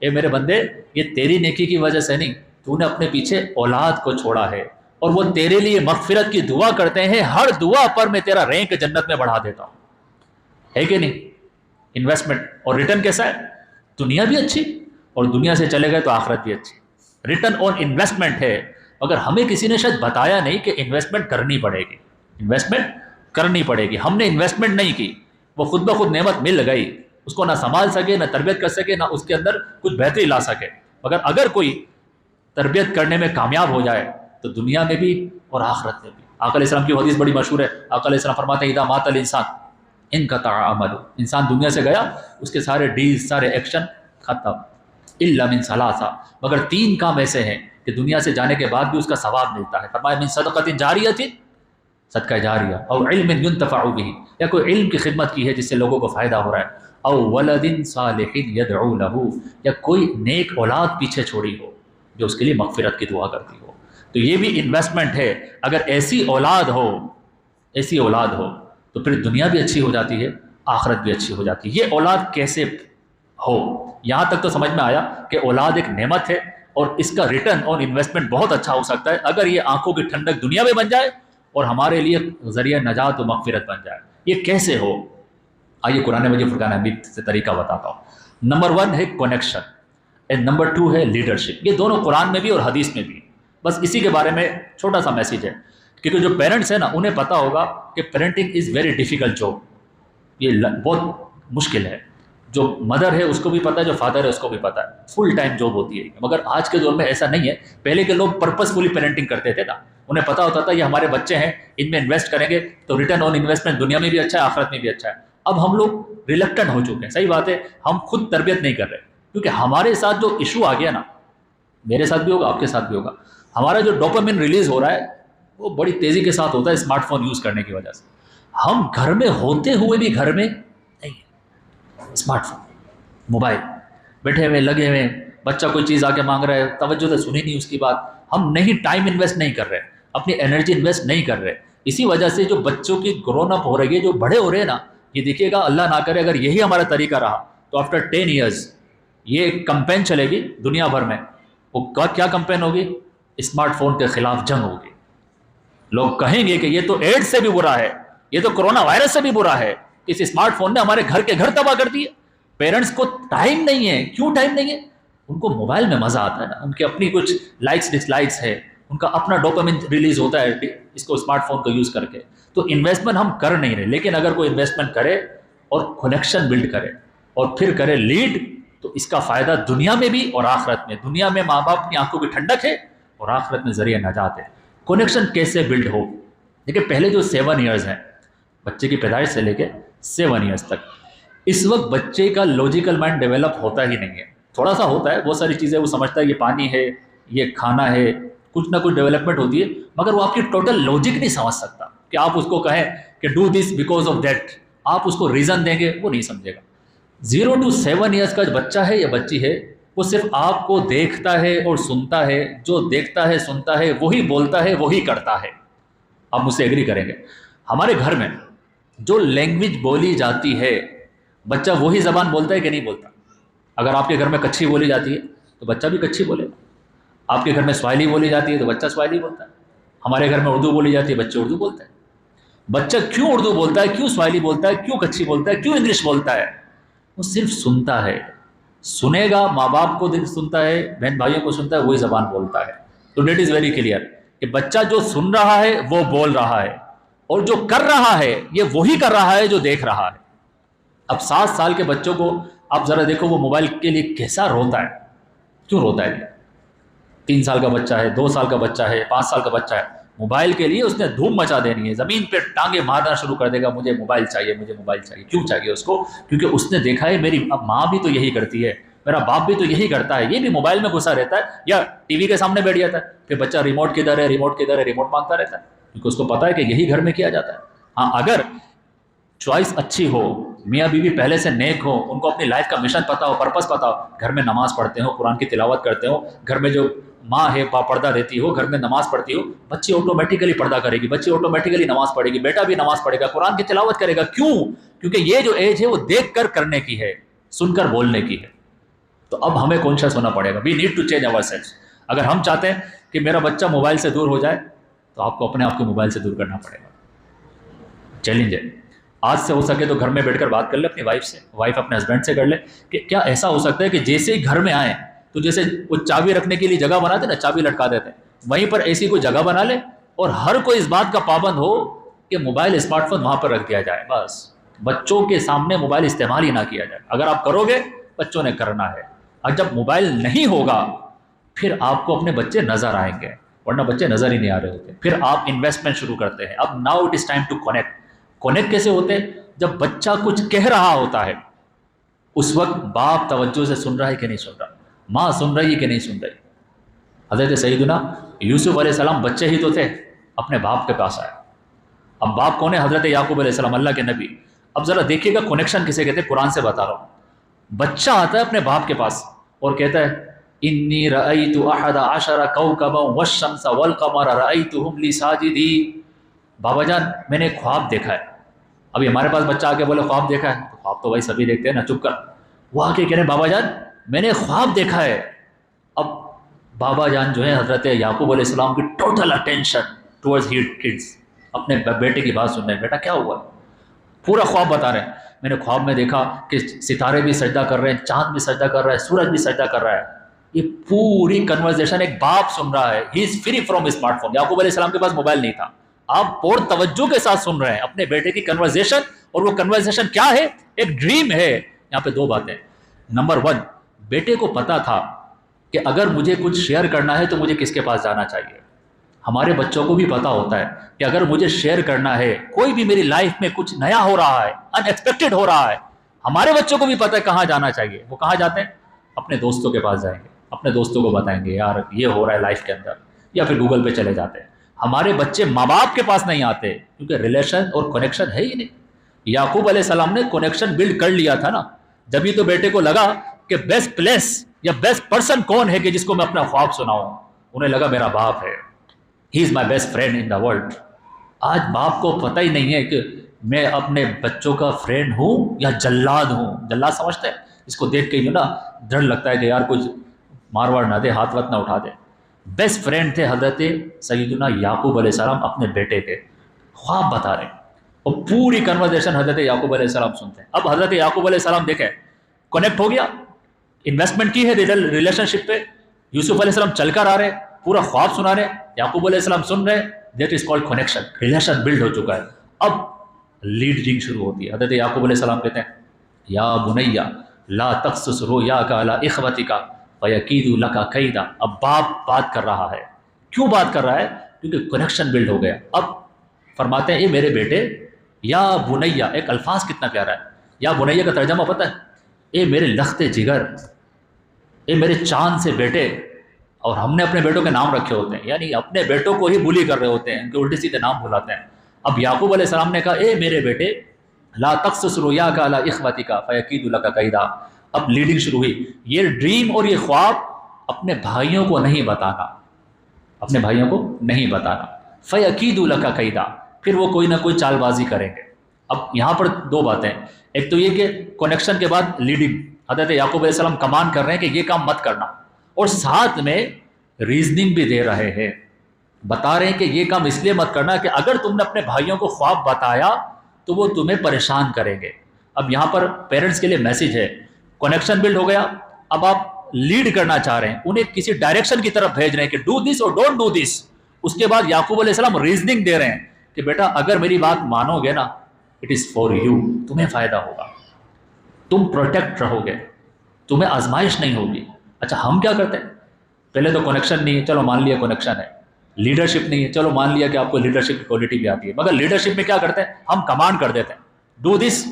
اے میرے بندے یہ تیری نیکی کی وجہ سے نہیں, تو نے اپنے پیچھے اولاد کو چھوڑا ہے اور وہ تیرے لیے مغفرت کی دعا کرتے ہیں, ہر دعا پر میں تیرا رینک جنت میں بڑھا دیتا ہوں. ہے کہ نہیں؟ انویسٹمنٹ اور ریٹرن کیسا ہے؟ دنیا بھی اچھی اور دنیا سے چلے گئے تو آخرت بھی اچھی. ریٹرن آن انویسٹمنٹ ہے, مگر ہمیں کسی نے شاید بتایا نہیں کہ انویسٹمنٹ کرنی پڑے گی, انویسٹمنٹ کرنی پڑے گی. ہم نے انویسٹمنٹ نہیں کی, وہ خود بخود نعمت مل گئی, اس کو نہ سنبھال سکے, نہ تربیت کر سکے, نہ اس کے اندر کچھ بہتری لا سکے. مگر اگر کوئی تربیت کرنے میں کامیاب ہو جائے تو دنیا میں بھی اور آخرت میں بھی. آقا علیہ السلام کی حدیث بڑی مشہور ہے, آقا علیہ السلام فرماتے ہیں اذا مات الانسان انقطع عمله, انسان دنیا سے گیا اس کے سارے ڈیز سارے ایکشن ختم, الا من ثلاثہ, مگر 3 کام ایسے ہیں کہ دنیا سے جانے کے بعد بھی اس کا ثواب ملتا ہے. فرمایا من صدقۃ جاریۃ, صدقہ جاریہ, اور علم ينتفع به, یا کوئی علم کی خدمت کی ہے جس سے لوگوں کو فائدہ ہو رہا ہے, او ولد صالح يدعو له, یا کوئی نیک اولاد پیچھے چھوڑی ہو جو اس کے لیے مغفرت کی دعا کرتی ہو. تو یہ بھی انویسٹمنٹ ہے. اگر ایسی اولاد ہو, ایسی اولاد ہو تو پھر دنیا بھی اچھی ہو جاتی ہے, آخرت بھی اچھی ہو جاتی ہے. یہ اولاد کیسے ہو؟ یہاں تک تو سمجھ میں آیا کہ اولاد ایک نعمت ہے اور اس کا ریٹرن اور انویسٹمنٹ بہت اچھا ہو سکتا ہے اگر یہ آنکھوں کی ٹھنڈک دنیا میں بن جائے اور ہمارے لیے ذریعہ نجات و مغفرت بن جائے. یہ کیسے ہو؟ آئیے قرآن مجید فرقان حمید سے طریقہ بتاتا ہوں. نمبر 1 ہے کنیکشن اینڈ نمبر 2 ہے لیڈرشپ. یہ دونوں قرآن میں بھی اور حدیث میں بھی. بس اسی کے بارے میں چھوٹا سا میسیج ہے, کیونکہ جو پیرنٹس ہیں نا انہیں پتہ ہوگا کہ parenting is very difficult job, یہ بہت مشکل ہے. جو مدر ہے اس کو بھی پتہ ہے, جو فادر ہے اس کو بھی پتہ ہے, فل ٹائم جاب ہوتی ہے. مگر آج کے دور میں ایسا نہیں ہے. پہلے کے لوگ پرپسفلی پیرنٹنگ کرتے تھے نا, انہیں پتہ ہوتا تھا یہ ہمارے بچے ہیں, ان میں انویسٹ کریں گے تو ریٹرن آن انویسٹمنٹ دنیا میں بھی اچھا ہے, آخرت میں بھی اچھا ہے. اب ہم لوگ ریلکٹنٹ ہو چکے ہیں. صحیح بات ہے, ہم خود تربیت نہیں کر رہے, کیونکہ ہمارے ساتھ جو ایشو آ گیا نا, میرے ساتھ بھی ہوگا, آپ کے ساتھ بھی ہوگا, ہمارا جو ڈوپامین ریلیز ہو رہا ہے وہ بڑی تیزی کے ساتھ ہوتا ہے اسمارٹ فون یوز کرنے کی وجہ سے. ہم گھر میں ہوتے ہوئے بھی گھر میں نہیں, اسمارٹ فون, موبائل, بیٹھے ہوئے لگے ہوئے, بچہ کوئی چیز آ کے مانگ رہا ہے, توجہ سے سنی نہیں اس کی بات. ہم نہیں ٹائم انویسٹ نہیں کر رہے, اپنی انرجی انویسٹ نہیں کر رہے. اسی وجہ سے جو بچوں کی گرون اپ ہو رہی ہے, جو بڑے ہو رہے ہیں نا, یہ دیکھیے گا اللہ نہ کرے اگر یہی ہمارا طریقہ رہا تو آفٹر 10 ایئرز یہ ایک کمپین چلے گی دنیا بھر میں. وہ کیا کمپین ہوگی؟ اسمارٹ فون کے خلاف جنگ ہوگی. لوگ کہیں گے کہ یہ تو ایڈس سے بھی برا ہے, یہ تو کرونا وائرس سے بھی برا ہے, اس اسمارٹ فون نے ہمارے گھر کے گھر تباہ کر دیے. پیرنٹس کو ٹائم نہیں ہے. کیوں ٹائم نہیں ہے؟ ان کو موبائل میں مزہ آتا ہے نا, ان کے اپنی کچھ لائکس ڈس لائکس ہے, ان کا اپنا ڈوپامن ریلیز ہوتا ہے اس کو اسمارٹ فون کو یوز کر کے. تو انویسٹمنٹ ہم کر نہیں رہے, لیکن اگر کوئی انویسٹمنٹ کرے اور کنیکشن بلڈ کرے اور پھر کرے لیڈ, تو اس کا فائدہ دنیا میں بھی اور آخرت میں. دنیا میں ماں باپ کی آنکھوں کی ٹھنڈک ہے اور آخرت میں ذریعہ نجات ہے. کنیکشن کیسے بلڈ ہو؟ دیکھیں پہلے جو 7 ایئرز ہیں بچے کی پیدائش سے لے کے 7 ایئرز تک, اس وقت بچے کا لاجیکل مائنڈ ڈیولپ ہوتا ہی نہیں ہے. تھوڑا سا ہوتا ہے, بہت ساری چیزیں وہ سمجھتا ہے یہ پانی ہے, یہ کھانا ہے, کچھ نہ کچھ ڈیولپمنٹ ہوتی ہے, مگر وہ آپ کی ٹوٹل لاجک نہیں سمجھ سکتا. کہ آپ اس کو کہیں کہ do this because of that, آپ اس کو ریزن دیں گے وہ نہیں سمجھے گا. 0 to 7 ایئرز کا جو بچہ ہے یا بچی ہے, وہ صرف آپ کو دیکھتا ہے اور سنتا ہے. جو دیکھتا ہے سنتا ہے وہی بولتا ہے وہی کرتا ہے. آپ مجھ سے ایگری کریں گے. ہمارے گھر میں جو لینگویج بولی جاتی ہے بچہ وہی زبان بولتا ہے کہ نہیں بولتا؟ اگر آپ کے گھر میں کچھی بولی جاتی ہے تو بچہ بھی کچھی بولے گا. آپ کے گھر میں سواحلی بولی جاتی ہے تو بچہ سواحلی بولتا ہے. ہمارے گھر میں اردو بولی جاتی ہے, بچے اردو بولتے ہیں. بچہ کیوں اردو بولتا ہے, کیوں سواحلی بولتا ہے, کیوں کچھی بولتا ہے, کیوں انگلش بولتا ہے؟ وہ صرف سنتا ہے. سنے گا, ماں باپ کو سنتا ہے, بہن بھائیوں کو سنتا ہے, وہی زبان بولتا ہے. تو دیٹ از ویری کلیئر کہ بچہ جو سن رہا ہے وہ بول رہا ہے, اور جو کر رہا ہے یہ وہی کر رہا ہے جو دیکھ رہا ہے. اب 7 سال کے بچوں کو آپ ذرا دیکھو, وہ موبائل کے لیے کیسا روتا ہے. کیوں روتا ہے؟ 3 سال کا بچہ ہے, 2 سال کا بچہ ہے, 5 سال کا بچہ ہے, موبائل کے لیے اس نے دھوم مچا دینی ہے, زمین پہ ٹانگیں مارنا شروع کر دے گا, مجھے موبائل چاہیے, مجھے موبائل چاہیے. کیوں چاہیے اس کو؟ کیونکہ اس نے دیکھا ہے میری ماں بھی تو یہی کرتی ہے, میرا باپ بھی تو یہی کرتا ہے, یہ بھی موبائل میں گھسا رہتا ہے یا ٹی وی کے سامنے بیٹھ جاتا ہے. پھر بچہ ریموٹ کدھر ہے, ریموٹ کدھر ہے, ریموٹ مانگتا رہتا ہے, کیونکہ اس کو پتا ہے کہ یہی گھر میں کیا جاتا ہے. ہاں اگر چوائس اچھی ہو, میاں بیوی پہلے سے نیک ہو, ان کو اپنی لائف کا مشن پتا ہو, پرپس پتا ہو, گھر میں نماز پڑھتے ہو, قرآن کی تلاوت کرتے ہو, گھر میں جو ماں ہے پردہ دیتی ہو, گھر میں نماز پڑھتی ہو, بچی آٹومیٹیکلی پردہ کرے گی, بچی آٹومیٹیکلی نماز پڑھے گی, بیٹا بھی نماز پڑھے گا, قرآن کی تلاوت کرے گا. کیوں؟ کیونکہ یہ جو ایج ہے وہ دیکھ کر کرنے کی ہے, سن کر بولنے کی ہے. تو اب ہمیں کانشیس ہونا پڑے گا. We need to change our self. اگر ہم چاہتے ہیں کہ میرا بچہ موبائل سے دور ہو جائے تو آپ کو اپنے آپ کو موبائل سے دور کرنا پڑے گا. چیلنج ہے. آج سے ہو سکے تو گھر میں بیٹھ کر بات کر لے اپنی وائف سے, وائف اپنے ہسبینڈ سے کر لے کہ کیا ایسا ہو سکتا ہے کہ جیسے ہی گھر میں آئیں تو جیسے وہ چابی رکھنے کے لیے جگہ بناتے نا, چابی لٹکا دیتے ہیں, وہیں پر ایسی کوئی جگہ بنا لے اور ہر کوئی اس بات کا پابند ہو کہ موبائل اسمارٹ فون وہاں پر رکھ دیا جائے. بس بچوں کے سامنے موبائل استعمال ہی نہ کیا جائے. اگر آپ کرو گے بچوں نے کرنا ہے, اور جب موبائل نہیں ہوگا پھر آپ کو اپنے بچے نظر آئیں گے, ورنہ بچے نظر ہی نہیں آ رہے ہوتے. پھر آپ انویسٹمنٹ شروع کرتے ہیں. اب now it is time to connect. Connect کیسے ہوتے ہیں؟ جب بچہ کچھ کہہ رہا ہوتا ہے اس وقت باپ توجہ سے سن رہا ہے کہ نہیں سن رہا, ماں سن رہی ہے کہ نہیں سن رہی. حضرت سیدنا یوسف علیہ السلام بچے ہی تو تھے, اپنے باپ کے پاس آئے. اب باپ کون ہے؟ حضرت یعقوب علیہ السلام, اللہ کے نبی. اب ذرا دیکھیے گا کنیکشن کسے کہتے ہیں, قرآن سے بتا رہا ہوں. بچہ آتا ہے اپنے باپ کے پاس اور کہتا ہے انی رأیت احد عشر کوکبا والشمس والقمر رأیتهم لی ساجدین. بابا جان میں نے ایک خواب دیکھا ہے. ابھی ہمارے پاس بچہ آ کے بولے خواب دیکھا ہے, تو خواب تو بھائی سبھی دیکھتے ہیں نا, چپ کر. وہ آ کے کہہ رہے بابا جان میں نے خواب دیکھا ہے. اب بابا جان جو ہے حضرت یعقوب علیہ السلام کی total attention towards his kids, اپنے بیٹے کی بات سن رہے ہیں. بیٹا کیا ہوا؟ پورا خواب بتا رہے ہیں. میں نے خواب میں دیکھا کہ ستارے بھی سجدہ کر رہے ہیں, چاند بھی سجدہ کر رہا ہے, سورج بھی سجدہ کر رہا ہے. یہ پوری کنورزیشن ایک باپ سن رہا ہے. He is free from smart phone. Yaqub علیہ السلام کے پاس موبائل نہیں تھا. آپ اور توجہ کے ساتھ سن رہے ہیں اپنے بیٹے کی کنورزیشن, اور وہ کنورزیشن کیا ہے؟ ایک ڈریم ہے. یہاں پہ 2 باتیں. نمبر 1, بیٹے کو پتا تھا کہ اگر مجھے کچھ شیئر کرنا ہے تو مجھے کس کے پاس جانا چاہیے. ہمارے بچوں کو بھی پتا ہوتا ہے کہ اگر مجھے شیئر کرنا ہے, کوئی بھی میری لائف میں کچھ نیا ہو رہا ہے, ان ایکسپیکٹڈ ہو رہا ہے, ہمارے بچوں کو بھی پتا ہے کہاں جانا چاہیے. وہ کہاں جاتے ہیں؟ اپنے دوستوں کے پاس جائیں گے, اپنے دوستوں کو بتائیں گے یار یہ ہو رہا ہے لائف کے اندر, یا پھر گوگل پہ چلے جاتے ہیں. ہمارے بچے ماں باپ کے پاس نہیں آتے کیونکہ ریلیشن اور کنیکشن ہے ہی نہیں. یعقوب علیہ السلام نے کنیکشن بلڈ کر لیا تھا نا, جبھی تو بیٹے کو لگا کہ بیسٹ پلیس یا بیسٹ پرسن کون ہے کہ جس کو میں اپنا خواب سناؤں. انہیں لگا میرا باپ ہے, he is my best friend in the world. آج باپ کو پتہ ہی نہیں ہے کہ میں اپنے بچوں کا فرینڈ ہوں یا جلاد ہوں. جلاد سمجھتے ہیں اس کو دیکھ کے یوں نا ڈر لگتا ہے کہ یار کچھ مارواڑ نہ دے, ہاتھ وات نہ اٹھا دے. بیسٹ فرینڈ تھے حضرت سیدنا یعقوب علیہ السلام اپنے بیٹے کے. خواب بتا رہے ہیں اور پوری کنورزیشن حضرت یعقوب علیہ السلام سنتے ہیں. اب حضرت یعقوب علیہ السلام دیکھیں کونیکٹ ہو گیا, انویسٹمنٹ کی ہے ریلیشن شپ پہ. یوسف علیہ السلام چل کر آ رہے, پورا خواب سنا رہے, یعقوب علیہ السلام سن رہے, that is called connection. Relation blood ہو چکا ہے. اب لیڈنگ شروع ہوتی ہے. حضرت یعقوب علیہ السلام کہتے ہیں یا بنیا لا تقصص رؤیاک علی اخوتک فیکیدوا لک کیدا. اب باپ بات کر رہا ہے. کیوں بات کر رہا ہے؟ کیونکہ کنیکشن بلڈ ہو گیا. اب فرماتے ہیں اے میرے بیٹے, یا بنیا, ایک الفاظ کتنا پیارا ہے. یا بنیا کا ترجمہ پتہ ہے, اے میرے لخت جگر, اے میرے چاند سے بیٹے. اور ہم نے اپنے بیٹوں کے نام رکھے ہوتے ہیں, یعنی اپنے بیٹوں کو ہی بلی کر رہے ہوتے ہیں, ان کے الٹے سیدھے نام بلاتے ہیں. اب یعقوب علیہ السلام نے کہا اے میرے بیٹے لا تقصص رؤیاک علی اخوتک فیکیدوا لک کیدا. اب لیڈنگ شروع ہوئی. یہ ڈریم اور یہ خواب اپنے بھائیوں کو نہیں بتانا, اپنے بھائیوں کو نہیں بتانا. فیکیدوا لک کیدا, پھر وہ کوئی نہ کوئی چال بازی کریں گے. اب یہاں پر دو باتیں, ایک تو یہ کہ کنیکشن کے بعد لیڈنگ, حضرت یعقوب علیہ السلام کمان کر رہے ہیں کہ یہ کام مت کرنا, اور ساتھ میں ریزننگ بھی دے رہے ہیں, بتا رہے ہیں کہ یہ کام اس لیے مت کرنا کہ اگر تم نے اپنے بھائیوں کو خواب بتایا تو وہ تمہیں پریشان کریں گے. اب یہاں پر پیرنٹس کے لیے میسج ہے, کنیکشن بلڈ ہو گیا, اب آپ لیڈ کرنا چاہ رہے ہیں, انہیں کسی ڈائریکشن کی طرف بھیج رہے ہیں کہ ڈو دس اور ڈونٹ ڈو دس. اس کے بعد یعقوب علیہ السلام ریزننگ دے رہے ہیں کہ بیٹا اگر میری بات مانو گے نا, اٹ از فار یو, تمہیں فائدہ ہوگا, تم پروٹیکٹ رہو گے, تمہیں آزمائش نہیں ہوگی. اچھا ہم کیا کرتے ہیں, پہلے تو کنیکشن نہیں ہے, چلو مان لیا کنیکشن ہے. لیڈرشپ نہیں ہے, چلو مان لیا کہ آپ کو لیڈرشپ کی کوالٹی بھی آتی ہے, مگر لیڈرشپ میں کیا کرتے ہیں, ہم کمانڈ کر دیتے ہیں, do this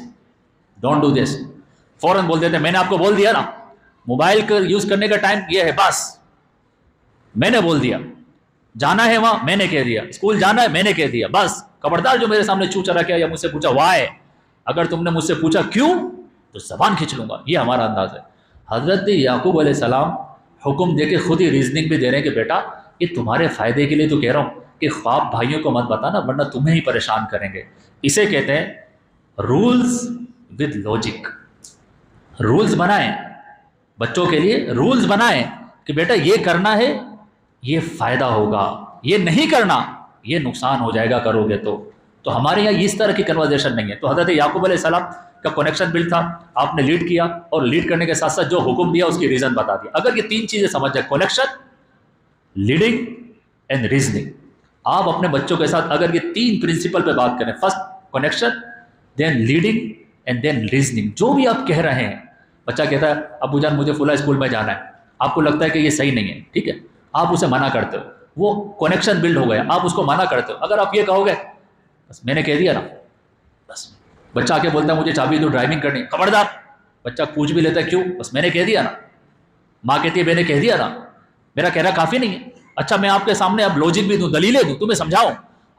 don't do this. فوراً بول دیتے ہیں میں نے آپ کو بول دیا نا, موبائل کا یوز کرنے کا ٹائم یہ ہے, بس میں نے بول دیا, جانا ہے وہاں میں نے کہہ دیا, اسکول جانا ہے میں نے کہہ دیا, بس خبردار جو میرے سامنے چو چرا کیا یا مجھ سے پوچھا وائے, اگر تم نے مجھ سے پوچھا کیوں تو زبان کھینچ لوں گا. یہ ہمارا انداز ہے. حضرت یعقوب علیہ السلام حکم دے کے خود ہی ریزننگ بھی دے رہے ہیں کہ بیٹا یہ تمہارے فائدے کے لیے تو کہہ رہا ہوں کہ خواب بھائیوں کو مت بتانا ورنہ تمہیں ہی پریشان کریں گے. اسے کہتے ہیں رولز ود لاجک. رولز بنائیں بچوں کے لیے, رولز بنائیں کہ بیٹا یہ کرنا ہے یہ فائدہ ہوگا, یہ نہیں کرنا یہ نقصان ہو جائے گا کرو گے تو ہمارے یہاں اس طرح کی کنورزیشن نہیں ہے. تو حضرت یعقوب علیہ السلام کا کنیکشن بلڈ تھا, آپ نے لیڈ کیا, اور لیڈ کرنے کے ساتھ ساتھ جو حکم دیا اس کی ریزن بتا دیا. اگر یہ تین چیزیں سمجھ جائے, کنیکشن, لیڈنگ اینڈ ریزننگ, آپ اپنے بچوں کے ساتھ اگر یہ تین پرنسپل پہ بات کریں, first connection, then leading and then reasoning, جو بھی آپ کہہ رہے ہیں. بچہ کہتا ہے ابو جان مجھے فلاں اسکول میں جانا ہے, آپ کو لگتا ہے کہ یہ صحیح نہیں ہے, ٹھیک ہے, آپ اسے منع کرتے ہو, وہ کنیکشن بلڈ ہو گیا, آپ اس کو منع کرتے ہو. اگر آپ یہ کہو گے بس میں نے کہہ دیا نا, بس بچہ آ کے بولتا ہے مجھے چابی دو ڈرائیونگ کرنی, خبردار, بچہ پوچھ بھی لیتا ہے کیوں, بس میں نے کہہ دیا نا. ماں کہتی ہے میں نے کہہ دیا نا, میرا کہنا کافی نہیں ہے. اچھا میں آپ کے سامنے اب لوجک بھی دوں, دلیلیں دوں, تمہیں سمجھاؤں.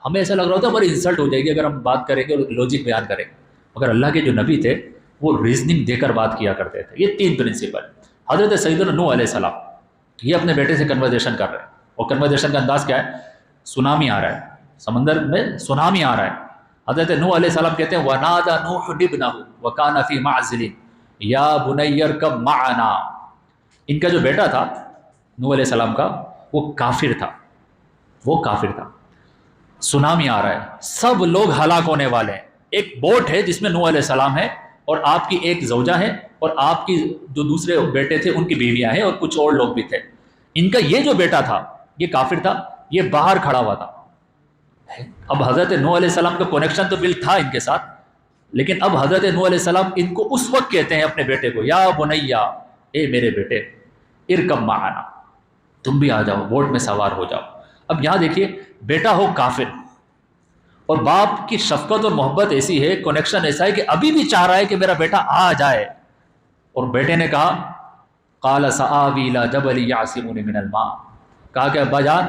ہمیں ایسا لگ رہا ہوتا ہے بڑی انسلٹ ہو جائے گی اگر ہم بات کریں گے اور لوجک بیان کریں گے, مگر اللہ کے جو نبی تھے وہ ریزننگ دے کر بات کیا کرتے تھے. یہ تین پرنسپل. حضرت سیدنا نوح علیہ السلام یہ اپنے بیٹے سے کنورزیشن کر رہے ہیں, اور کنورزیشن کا انداز کیا ہے, سونامی آ رہا ہے, سمندر میں سونامی آ رہا ہے. حضرت نوح علیہ السلام کہتے ہیں وَنَادَى نُوحٌ ابْنَهُ وَكَانَ فِي مَعْزِلٍ يَا بُنَيَّ ارْكَبْ مَعَنَا. ان کا جو بیٹا تھا نوح علیہ السلام کا, وہ کافر تھا, وہ کافر تھا. سونامی آ رہا ہے, سب لوگ ہلاک ہونے والے ہیں. ایک بوٹ ہے جس میں نوح علیہ السلام ہے, اور آپ کی ایک زوجہ ہے, اور آپ کی جو دوسرے بیٹے تھے ان کی بیویاں ہیں, اور کچھ اور لوگ بھی تھے. ان کا یہ جو بیٹا تھا یہ کافر تھا, یہ باہر کھڑا ہوا تھا. اب حضرت نوح علیہ السلام کا کنیکشن تو بلڈ تھا ان کے ساتھ, لیکن اب حضرت نوح علیہ السلام ان کو اس وقت کہتے ہیں اپنے بیٹے کو, یا بنیا, اے میرے بیٹے, ارکب معنا, تم بھی آ جاؤ, بوٹ میں سوار ہو جاؤ. اب یہاں دیکھیے, بیٹا ہو کافر, اور باپ کی شفقت اور محبت ایسی ہے, کنیکشن ایسا ہے کہ ابھی بھی چاہ رہا ہے کہ میرا بیٹا آ جائے. اور بیٹے نے کہا قال سآوی الی جبل یعصمنی من الماء, کہا کہ ابا جان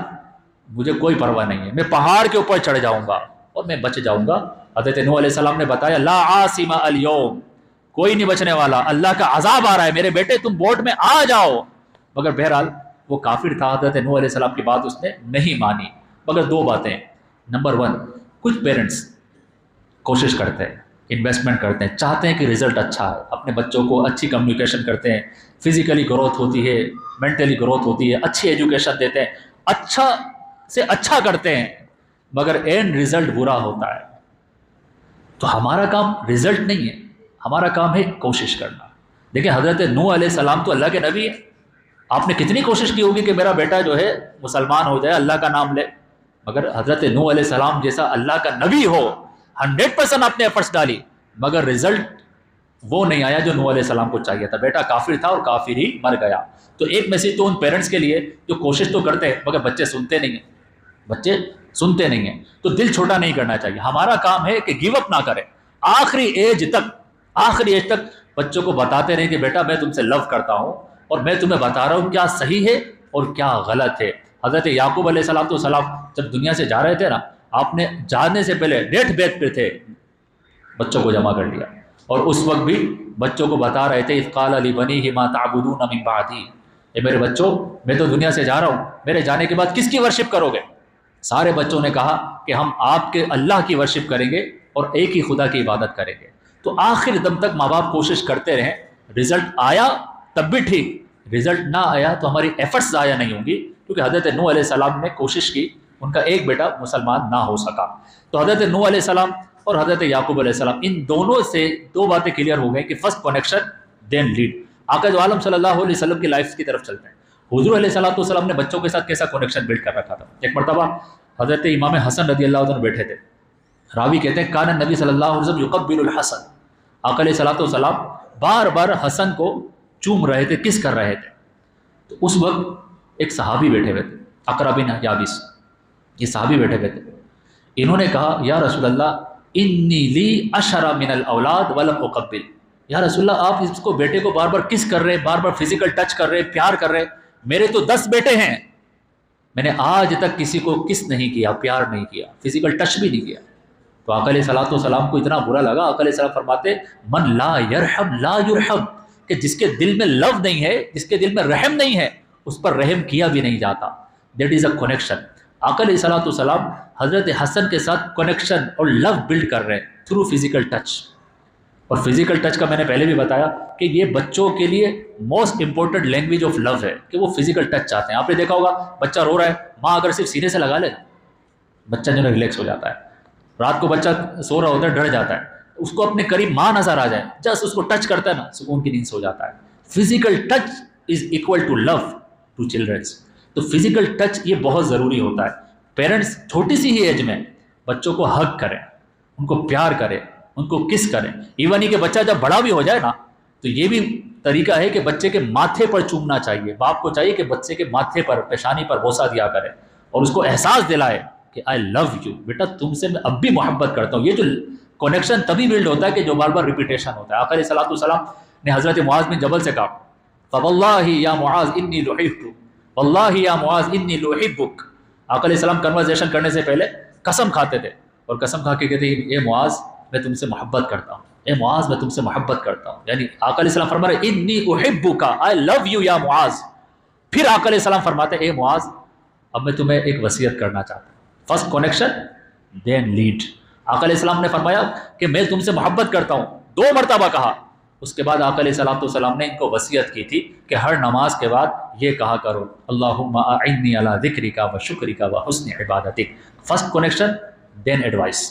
مجھے کوئی پرواہ نہیں ہے, میں پہاڑ کے اوپر چڑھ جاؤں گا اور میں بچ جاؤں گا. حضرت نوح علیہ السلام نے بتایا لا عاصم اليوم, کوئی نہیں بچنے والا, اللہ کا عذاب آ رہا ہے, میرے بیٹے تم بوٹ میں آ جاؤ. مگر بہرحال وہ کافر تھا, حضرت نوح علیہ السلام کی بات اس نے نہیں مانی. مگر دو باتیں, نمبر 1, کچھ پیرنٹس کوشش کرتے ہیں, انویسٹمنٹ کرتے ہیں, چاہتے ہیں کہ رزلٹ اچھا ہے, اپنے بچوں کو اچھی کمیونیکیشن کرتے ہیں, فزیکلی گروتھ ہوتی ہے, مینٹلی گروتھ ہوتی ہے, اچھی ایجوکیشن دیتے ہیں, اچھا سے اچھا کرتے ہیں, مگر اینڈ رزلٹ برا ہوتا ہے. تو ہمارا کام رزلٹ نہیں ہے, ہمارا کام ہے کوشش کرنا. دیکھیں حضرت نوح علیہ السلام تو اللہ کے نبی ہیں. آپ نے کتنی کوشش کی ہوگی کہ میرا بیٹا جو ہے مسلمان ہو جائے، اللہ کا نام لے، مگر حضرت نوح علیہ السلام جیسا اللہ کا نبی ہو 100% آپ نے ایفرٹس ڈالی، مگر رزلٹ وہ نہیں آیا جو نوح علیہ السلام کو چاہیے تھا. بیٹا کافر تھا اور کافر ہی مر گیا. تو ایک میسیج تو ان پیرنٹس کے لیے جو کوشش تو کرتے ہیں مگر بچے سنتے نہیں ہیں، بچے سنتے نہیں ہیں. تو دل چھوٹا نہیں کرنا چاہیے. ہمارا کام ہے کہ گیو اپ نہ کریں، آخری ایج تک بچوں کو بتاتے رہیں کہ بیٹا میں تم سے لو کرتا ہوں اور میں تمہیں بتا رہا ہوں کیا صحیح ہے اور کیا غلط ہے. حضرت یعقوب علیہ السلام جب دنیا سے جا رہے تھے نا، آپ نے جانے سے پہلے ڈیتھ بیڈ پہ تھے، بچوں کو جمع کر لیا اور اس وقت بھی بچوں کو بتا رہے تھے اذ قال لبنیہ ما تعبدون من بعدی، اے میرے بچوں میں تو دنیا سے جا رہا ہوں، میرے جانے کے بعد کس کی ورشپ کرو گے؟ سارے بچوں نے کہا کہ ہم آپ کے اللہ کی ورشپ کریں گے اور ایک ہی خدا کی عبادت کریں گے. تو آخر دم تک ماں باپ کوشش کرتے رہیں. رزلٹ آیا تب بھی ٹھیک، رزلٹ نہ آیا تو ہماری ایفرٹس ضائع نہیں ہوں گی، کیونکہ حضرت نوح علیہ السلام نے کوشش کی، ان کا ایک بیٹا مسلمان نہ ہو سکا. تو حضرت نوح علیہ السلام اور حضرت یعقوب علیہ السلام، ان دونوں سے دو باتیں کلیئر ہو گئیں کہ فرسٹ کنیکشن دین لیڈ. آقا دو عالم صلی اللہ علیہ وسلم کی لائف کی طرف چلتے ہیں. حضور علیہ السلام نے بچوں کے ساتھ کیسا کنیکشن بلڈ کر رکھا تھا. ایک مرتبہ حضرت امام حسن رضی اللہ عنہ بیٹھے تھے. راوی کہتے ہیں کان نبی صلی اللہ علیہ وسلم یقبل الحسن، آقا علیہ السلام بار بار حسن کو چوم رہے تھے، کس کر رہے تھے. تو اس وقت ایک صحابی بیٹھے ہوئے تھے، اقرا بن یابس، یہ صحابی بیٹھے ہوئے تھے. انہوں نے کہا یا رسول اللہ انی لی اشرا من الاولاد ولم اقبل، یا رسول اللہ آپ اس کو بیٹے کو بار بار کس کر رہے، بار بار فزیکل ٹچ کر رہے، پیار کر رہے، میرے تو 10 بیٹے ہیں، میں نے آج تک کسی کو کس نہیں کیا، پیار نہیں کیا، فزیکل ٹچ بھی نہیں کیا. تو آقا علیہ السلام کو اتنا برا لگا. آقا علیہ السلام فرماتے من لا یرحم لا یرحم، کہ جس کے دل میں لو نہیں ہے، جس کے دل میں رحم نہیں ہے، اس پر رحم کیا بھی نہیں جاتا. That is a connection. آقا علیہ السلام حضرت حسن کے ساتھ کنیکشن اور لو بلڈ کر رہے ہیں تھرو فزیکل ٹچ. اور فزیکل ٹچ کا میں نے پہلے بھی بتایا کہ یہ بچوں کے لیے most important language of love ہے کہ وہ فزیکل ٹچ چاہتے ہیں. آپ نے دیکھا ہوگا بچہ رو رہا ہے، ماں اگر صرف سینے سے لگا لے بچہ جو ہے ریلیکس ہو جاتا ہے. رات کو بچہ سو رہا ہوتا ہے، ڈر جاتا ہے، اس کو اپنے قریب ماں نظر آ جائے، جسٹ اس کو ٹچ کرتا ہے نا، سکون کی نیند سو جاتا ہے. Physical touch is equal to love to childrens. تو فزیکل ٹچ یہ بہت ضروری ہوتا ہے. پیرنٹس چھوٹی سی ہی ایج میں بچوں کو ہگ کریں، ان کو پیار کریں، ان کو کس کریں. ایون ہی کہ بچہ جب بڑا بھی ہو جائے نا تو یہ بھی طریقہ ہے کہ بچے کے ماتھے پر چومنا چاہیے. باپ کو چاہیے کہ بچے کے ماتھے پر، پیشانی پر بوسہ دیا کرے اور اس کو احساس دلائے کہ آئی لو یو، بیٹا تم سے میں اب بھی محبت کرتا ہوں. یہ جو کنیکشن تبھی بلڈ ہوتا ہے کہ جو بار بار ریپیٹیشن ہوتا ہے. آقا علیہ السلام نے حضرت معاذ بن جبل سے کہا فواللہ یا معاذ انی لحبک، واللہ یا معاذ انی لحبک. آقا علیہ السلام کنورزیشن کرنے سے پہلے قسم کھاتے تھے اور قسم کھا کے کہتے ہیں اے معاذ میں تم سے محبت کرتا ہوں، اے معاذ میں تم سے محبت کرتا ہوں. یعنی آقا علیہ السلام فرما رہے انی احبک، آئی لو یو یا معاذ. پھر آقا علیہ السلام فرماتے اے معاذ اب میں تمہیں ایک وصیت کرنا چاہتا ہوں. First connection then lead. آقا علیہ السلام نے فرمایا کہ میں تم سے محبت کرتا ہوں، 2 مرتبہ کہا. اس کے بعد آقا علیہ السلام نے ان کو وصیت کی تھی کہ ہر نماز کے بعد یہ کہا کرو اللہم اعنی علی ذکرک و شکرک و حسن عبادتک. فرسٹ کنیکشن دین ایڈوائس.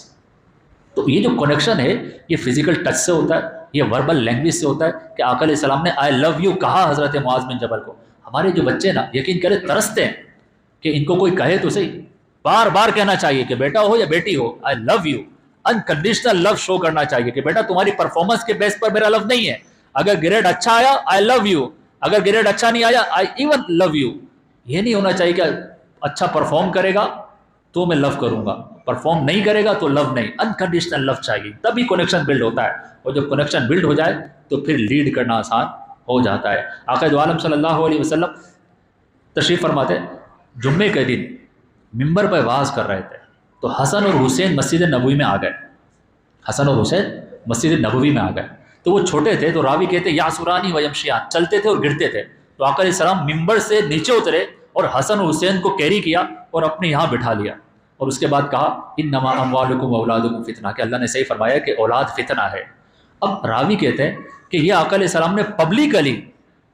تو یہ جو کنیکشن ہے یہ فزیکل ٹچ سے ہوتا ہے، یہ وربل لینگویج سے ہوتا ہے کہ آقا علیہ السلام نے آئی لو یو کہا حضرت معاذ بن جبل کو. ہمارے جو بچے نا یقین کرے ترستے ہیں کہ ان کو کوئی کہے تو صحیح، بار بار کہنا چاہیے کہ بیٹا ہو یا بیٹی ہو آئی لو یو. انکنڈیشنل لو شو کرنا چاہیے کہ بیٹا تمہاری پرفارمنس کے بیس پر میرا لو نہیں ہے، اگر گریڈ اچھا آیا آئی لو یو، اگر گریڈ اچھا نہیں آیا آئی ایون لو یو. یہ نہیں ہونا چاہیے کہ اچھا پرفارم کرے گا تو میں لو کروں گا، پرفارم نہیں کرے گا تو لو نہیں. انکنڈیشنل لو چاہیے، تبھی کنیکشن بلڈ ہوتا ہے. اور جب کنیکشن بلڈ ہو جائے تو پھر لیڈ کرنا آسان ہو جاتا ہے. آقا دو عالم صلی اللہ علیہ وسلم تشریف فرماتے جمعے کے دن ممبر پہ واز کر رہے تھے تو حسن اور حسین مسجد نبوی میں آ گئے. حسن اور حسین مسجد نبوی میں آ گئے تو وہ چھوٹے تھے تو راوی کہتے یا سورانی و یمشیان، چلتے تھے اور گرتے تھے. تو آقا علیہ السلام ممبر سے نیچے اترے اور حسن اور حسین کو کیری کیا اور اپنے یہاں بٹھا لیا اور اس کے بعد کہا انما اموالکم و اولادکم فتنہ، کہ اللہ نے صحیح فرمایا کہ اولاد فتنہ ہے. اب راوی کہتے ہیں کہ یہ آقا علیہ السلام نے پبلکلی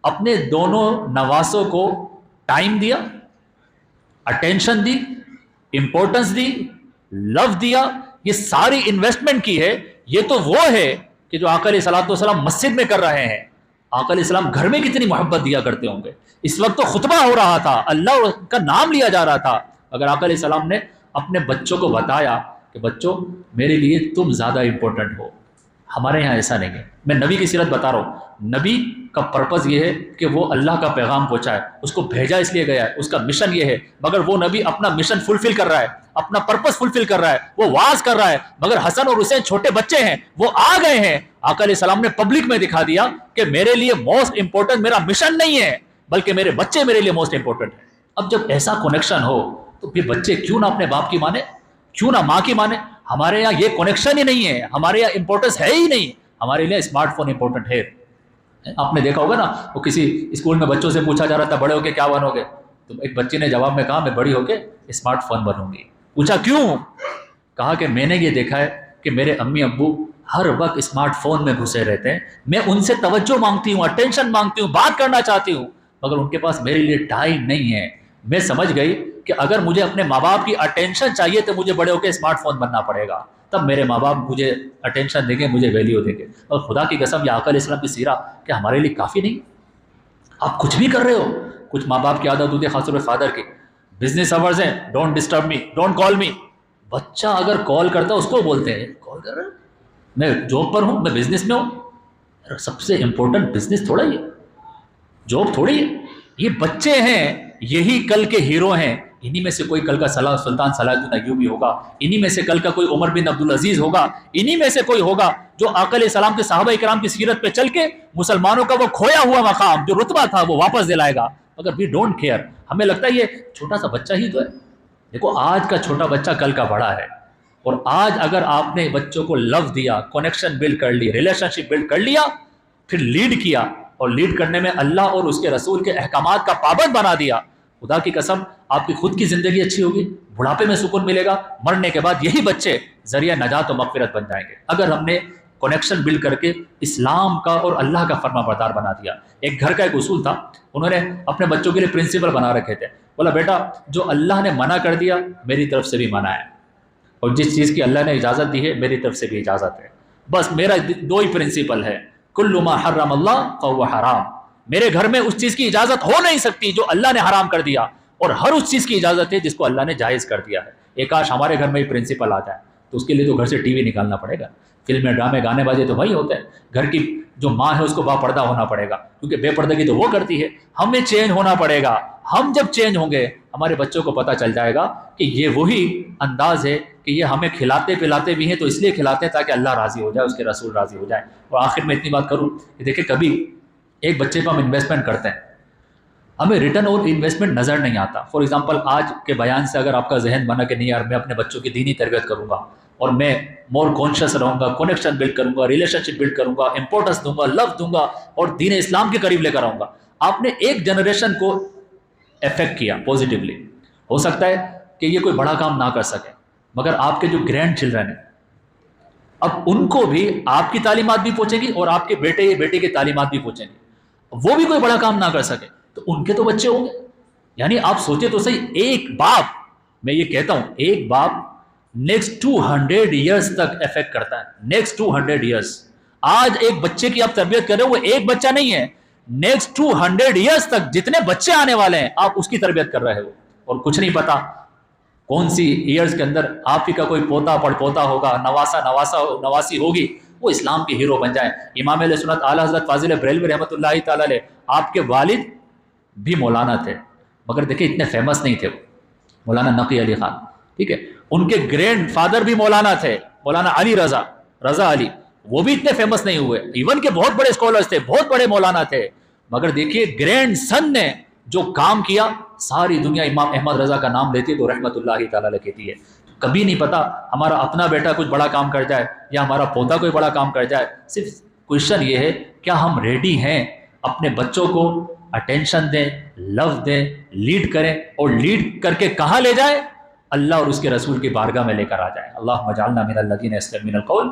اپنے دونوں نواسوں کو ٹائم دیا، اٹینشن دی، امپورٹنس دی، لو دیا، یہ ساری انویسٹمنٹ کی ہے. یہ تو وہ ہے کہ جو آقا علیہ السلام مسجد میں کر رہے ہیں. آقا علیہ السلام گھر میں کتنی محبت دیا کرتے ہوں گے. اس وقت تو خطبہ ہو رہا تھا, اللہ کا نام لیا جا رہا تھا, اگر آقا علیہ السلام نے اپنے بچوں کو بتایا کہ بچوں میرے لیے تم زیادہ امپورٹنٹ ہو. ہمارے یہاں ایسا نہیں ہے. میں نبی کی سیرت بتا رہا ہوں, نبی کا پرپز یہ ہے کہ وہ اللہ کا پیغام پہنچائے, اس کو بھیجا اس لیے گیا ہے, اس کا مشن یہ ہے, مگر وہ نبی اپنا مشن فلفل کر رہا ہے, اپنا پرپز فلفل کر رہا ہے, وہ واز کر رہا ہے, مگر حسن اور حسین چھوٹے بچے ہیں, وہ آ گئے ہیں. آقا علیہ السلام نے پبلک میں دکھا دیا کہ میرے لیے موسٹ امپورٹنٹ میرا مشن نہیں ہے, بلکہ میرے بچے میرے لیے موسٹ امپورٹنٹ ہے. اب جب ایسا کنیکشن ہو تو پھر بچے کیوں نہ اپنے باپ کی مانے, کیوں نہ ماں کی مانے. ہمارے یہاں یہ کنیکشن ہی نہیں ہے, ہمارے یہاں امپورٹنس ہے ہی نہیں. ہمارے لیے اسمارٹ فون امپورٹنٹ ہے. آپ نے دیکھا ہوگا نا, وہ کسی اسکول میں بچوں سے پوچھا جا رہا تھا بڑے ہو کے کیا بنو گے, تو ایک بچے نے جواب میں کہا میں بڑی ہو کے اسمارٹ فون بنوں گی. پوچھا کیوں؟ کہا کہ میں نے یہ دیکھا ہے کہ میرے امی ابو ہر وقت اسمارٹ فون میں گھسے رہتے ہیں, میں ان سے توجہ مانگتی ہوں, اٹینشن مانگتی ہوں, بات کرنا چاہتی ہوں, مگر ان کے پاس میرے لیے ٹائم نہیں ہے. میں سمجھ گئی کہ اگر مجھے اپنے ماں باپ کی اٹینشن چاہیے تو مجھے بڑے ہو کے اسمارٹ فون بننا پڑے گا, تب میرے ماں باپ مجھے اٹینشن دیں گے, مجھے ویلیو دیں گے. اور خدا کی قسم یہ آقا علیہ السلام کی سیرہ کہ ہمارے لیے کافی نہیں. آپ کچھ بھی کر رہے ہو, کچھ ماں باپ کی عادت ہوتی ہے, خاص طور پہ فادر کی, بزنس آورز ہیں, don't disturb me, don't call me. بچہ اگر کال کرتا ہے اس کو بولتے ہیں کال کر رہے, میں جاب پر ہوں, میں بزنس میں ہوں. سب سے امپورٹنٹ بزنس تھوڑا ہی ہے, جاب تھوڑی ہے. یہ بچے ہیں, یہی کل کے ہیرو ہیں. انہی میں سے کوئی کل کا سلطان صلاح الدین ایوبی ہوگا, انہی میں سے کل کا کوئی عمر بن عبدالعزیز ہوگا, انہی میں سے کوئی ہوگا جو آقا علیہ السلام کے صحابہ کرام کی سیرت پہ چل کے مسلمانوں کا وہ کھویا ہوا مقام جو رتبہ تھا وہ واپس دلائے گا. مگر وی ڈونٹ کیئر. ہمیں لگتا ہے یہ چھوٹا سا بچہ ہی تو ہے. دیکھو آج کا چھوٹا بچہ کل کا بڑا ہے, اور آج اگر آپ نے بچوں کو لو دیا, کنیکشن بلڈ کر لی, ریلیشن شپ بلڈ کر لیا, پھر لیڈ کیا, اور لیڈ کرنے میں اللہ اور اس کے رسول کے احکامات کا پابند بنا دیا, خدا کی قسم آپ کی خود کی زندگی اچھی ہوگی, بڑھاپے میں سکون ملے گا, مرنے کے بعد یہی بچے ذریعہ نجات و مغفرت بن جائیں گے. اگر ہم نے کنیکشن بلڈ کر کے اسلام کا اور اللہ کا فرما بردار بنا دیا. ایک گھر کا ایک اصول تھا, انہوں نے اپنے بچوں کے لیے پرنسپل بنا رکھے تھے, بولا بیٹا جو اللہ نے منع کر دیا میری طرف سے بھی منع ہے, اور جس چیز کی اللہ نے اجازت دی ہے میری طرف سے بھی اجازت ہے. بس میرا دو ہی پرنسپل ہے, کل ما حرم اللہ فہو حرام. میرے گھر میں اس چیز کی اجازت ہو نہیں سکتی جو اللہ نے حرام کر دیا, اور ہر اس چیز کی اجازت ہے جس کو اللہ نے جائز کر دیا ہے. ایک کاش ہمارے گھر میں یہ پرنسپل آتا ہے, تو اس کے لیے تو گھر سے ٹی وی نکالنا پڑے گا, فلمیں ڈرامے گانے بازے تو وہی ہوتے ہیں. گھر کی جو ماں ہے اس کو با پردہ ہونا پڑے گا, کیونکہ بے پردگی تو وہ کرتی ہے. ہمیں چینج ہونا پڑے گا. ہم جب چینج ہوں گے ہمارے بچوں کو پتہ چل جائے گا کہ یہ وہی انداز ہے کہ یہ ہمیں کھلاتے پلاتے بھی ہیں تو اس لیے کھلاتے ہیں تاکہ اللہ راضی ہو جائے, اس کے رسول راضی ہو جائے. اور آخر میں اتنی بات کروں کہ دیکھیں کبھی ایک بچے کو ہم انویسٹمنٹ کرتے ہیں, ہمیں ریٹرن اور انویسٹمنٹ نظر نہیں آتا. فار ایگزامپل آج کے بیان سے اگر آپ کا ذہن بنا کہ نہیں یار میں اپنے بچوں کی دینی تربیت کروں گا, اور میں مور کانشیس رہوں گا, کنیکشن بلڈ کروں گا, ریلیشن شپ بلڈ کروں گا, امپورٹنس دوں گا, لو دوں گا, اور دین اسلام کے قریب لے کر آؤں گا. آپ نے ایک جنریشن کو افیکٹ کیا پازیٹیولی. ہو سکتا ہے کہ یہ کوئی بڑا کام نہ کر سکے, مگر آپ کے جو گرینڈ چلڈرن ہیں اب ان کو بھی آپ کی تعلیمات بھی پہنچیں گی, اور آپ کے بیٹے یا بیٹے کی تعلیمات بھی پہنچیں گی. وہ بھی کوئی بڑا کام نہ کر سکے تو ان کے تو بچے ہوں گے. یعنی آپ سوچے تو صحیح, ایک باپ, میں یہ کہتا ہوں ایک باپ نیکسٹ 200 ایئرس تک افیکٹ کرتا ہے. Next 200 years. آج ایک بچے کی آپ تربیت کر رہے ہو, وہ ایک بچہ نہیں ہے, نیکسٹ 200 ایئرس تک جتنے بچے آنے والے ہیں آپ اس کی تربیت کر رہے ہو. اور کچھ نہیں پتا کون سی ایئرز کے اندر آپ ہی کا کوئی پوتا پڑ پوتا ہوگا, نواسی ہوگی, وہ اسلام کے ہیرو بن جائیں. امام علیہ سنت اعلیٰ حضرت فاضل بریلوی رحمۃ اللہ تعالیٰ علیہ, آپ کے والد بھی مولانا تھے, مگر دیکھیں اتنے فیمس نہیں تھے وہ, مولانا نقی علی خان, ٹھیک ہے. ان کے گرینڈ فادر بھی مولانا تھے, مولانا علی رضا علی, وہ بھی اتنے فیمس نہیں ہوئے. ایون کہ بہت بڑے اسکالرز تھے, بہت بڑے مولانا تھے, مگر دیکھیے گرینڈ سن نے جو کام کیا ساری دنیا امام احمد رضا کا نام لیتی ہے تو رحمت اللہ تعالیٰ کہتی ہے. کبھی نہیں پتا ہمارا اپنا بیٹا کچھ بڑا کام کر جائے یا ہمارا پوتا کوئی بڑا کام کر جائے. صرف کوشچن یہ ہے کیا ہم ریڈی ہیں اپنے بچوں کو اٹینشن دیں, لو دیں, لیڈ کریں, اور لیڈ کر کے کہاں لے جائیں؟ اللہ اور اس کے رسول کی بارگاہ میں لے کر آ جائیں. اللہم اجعلنا من الذین یستمعون القول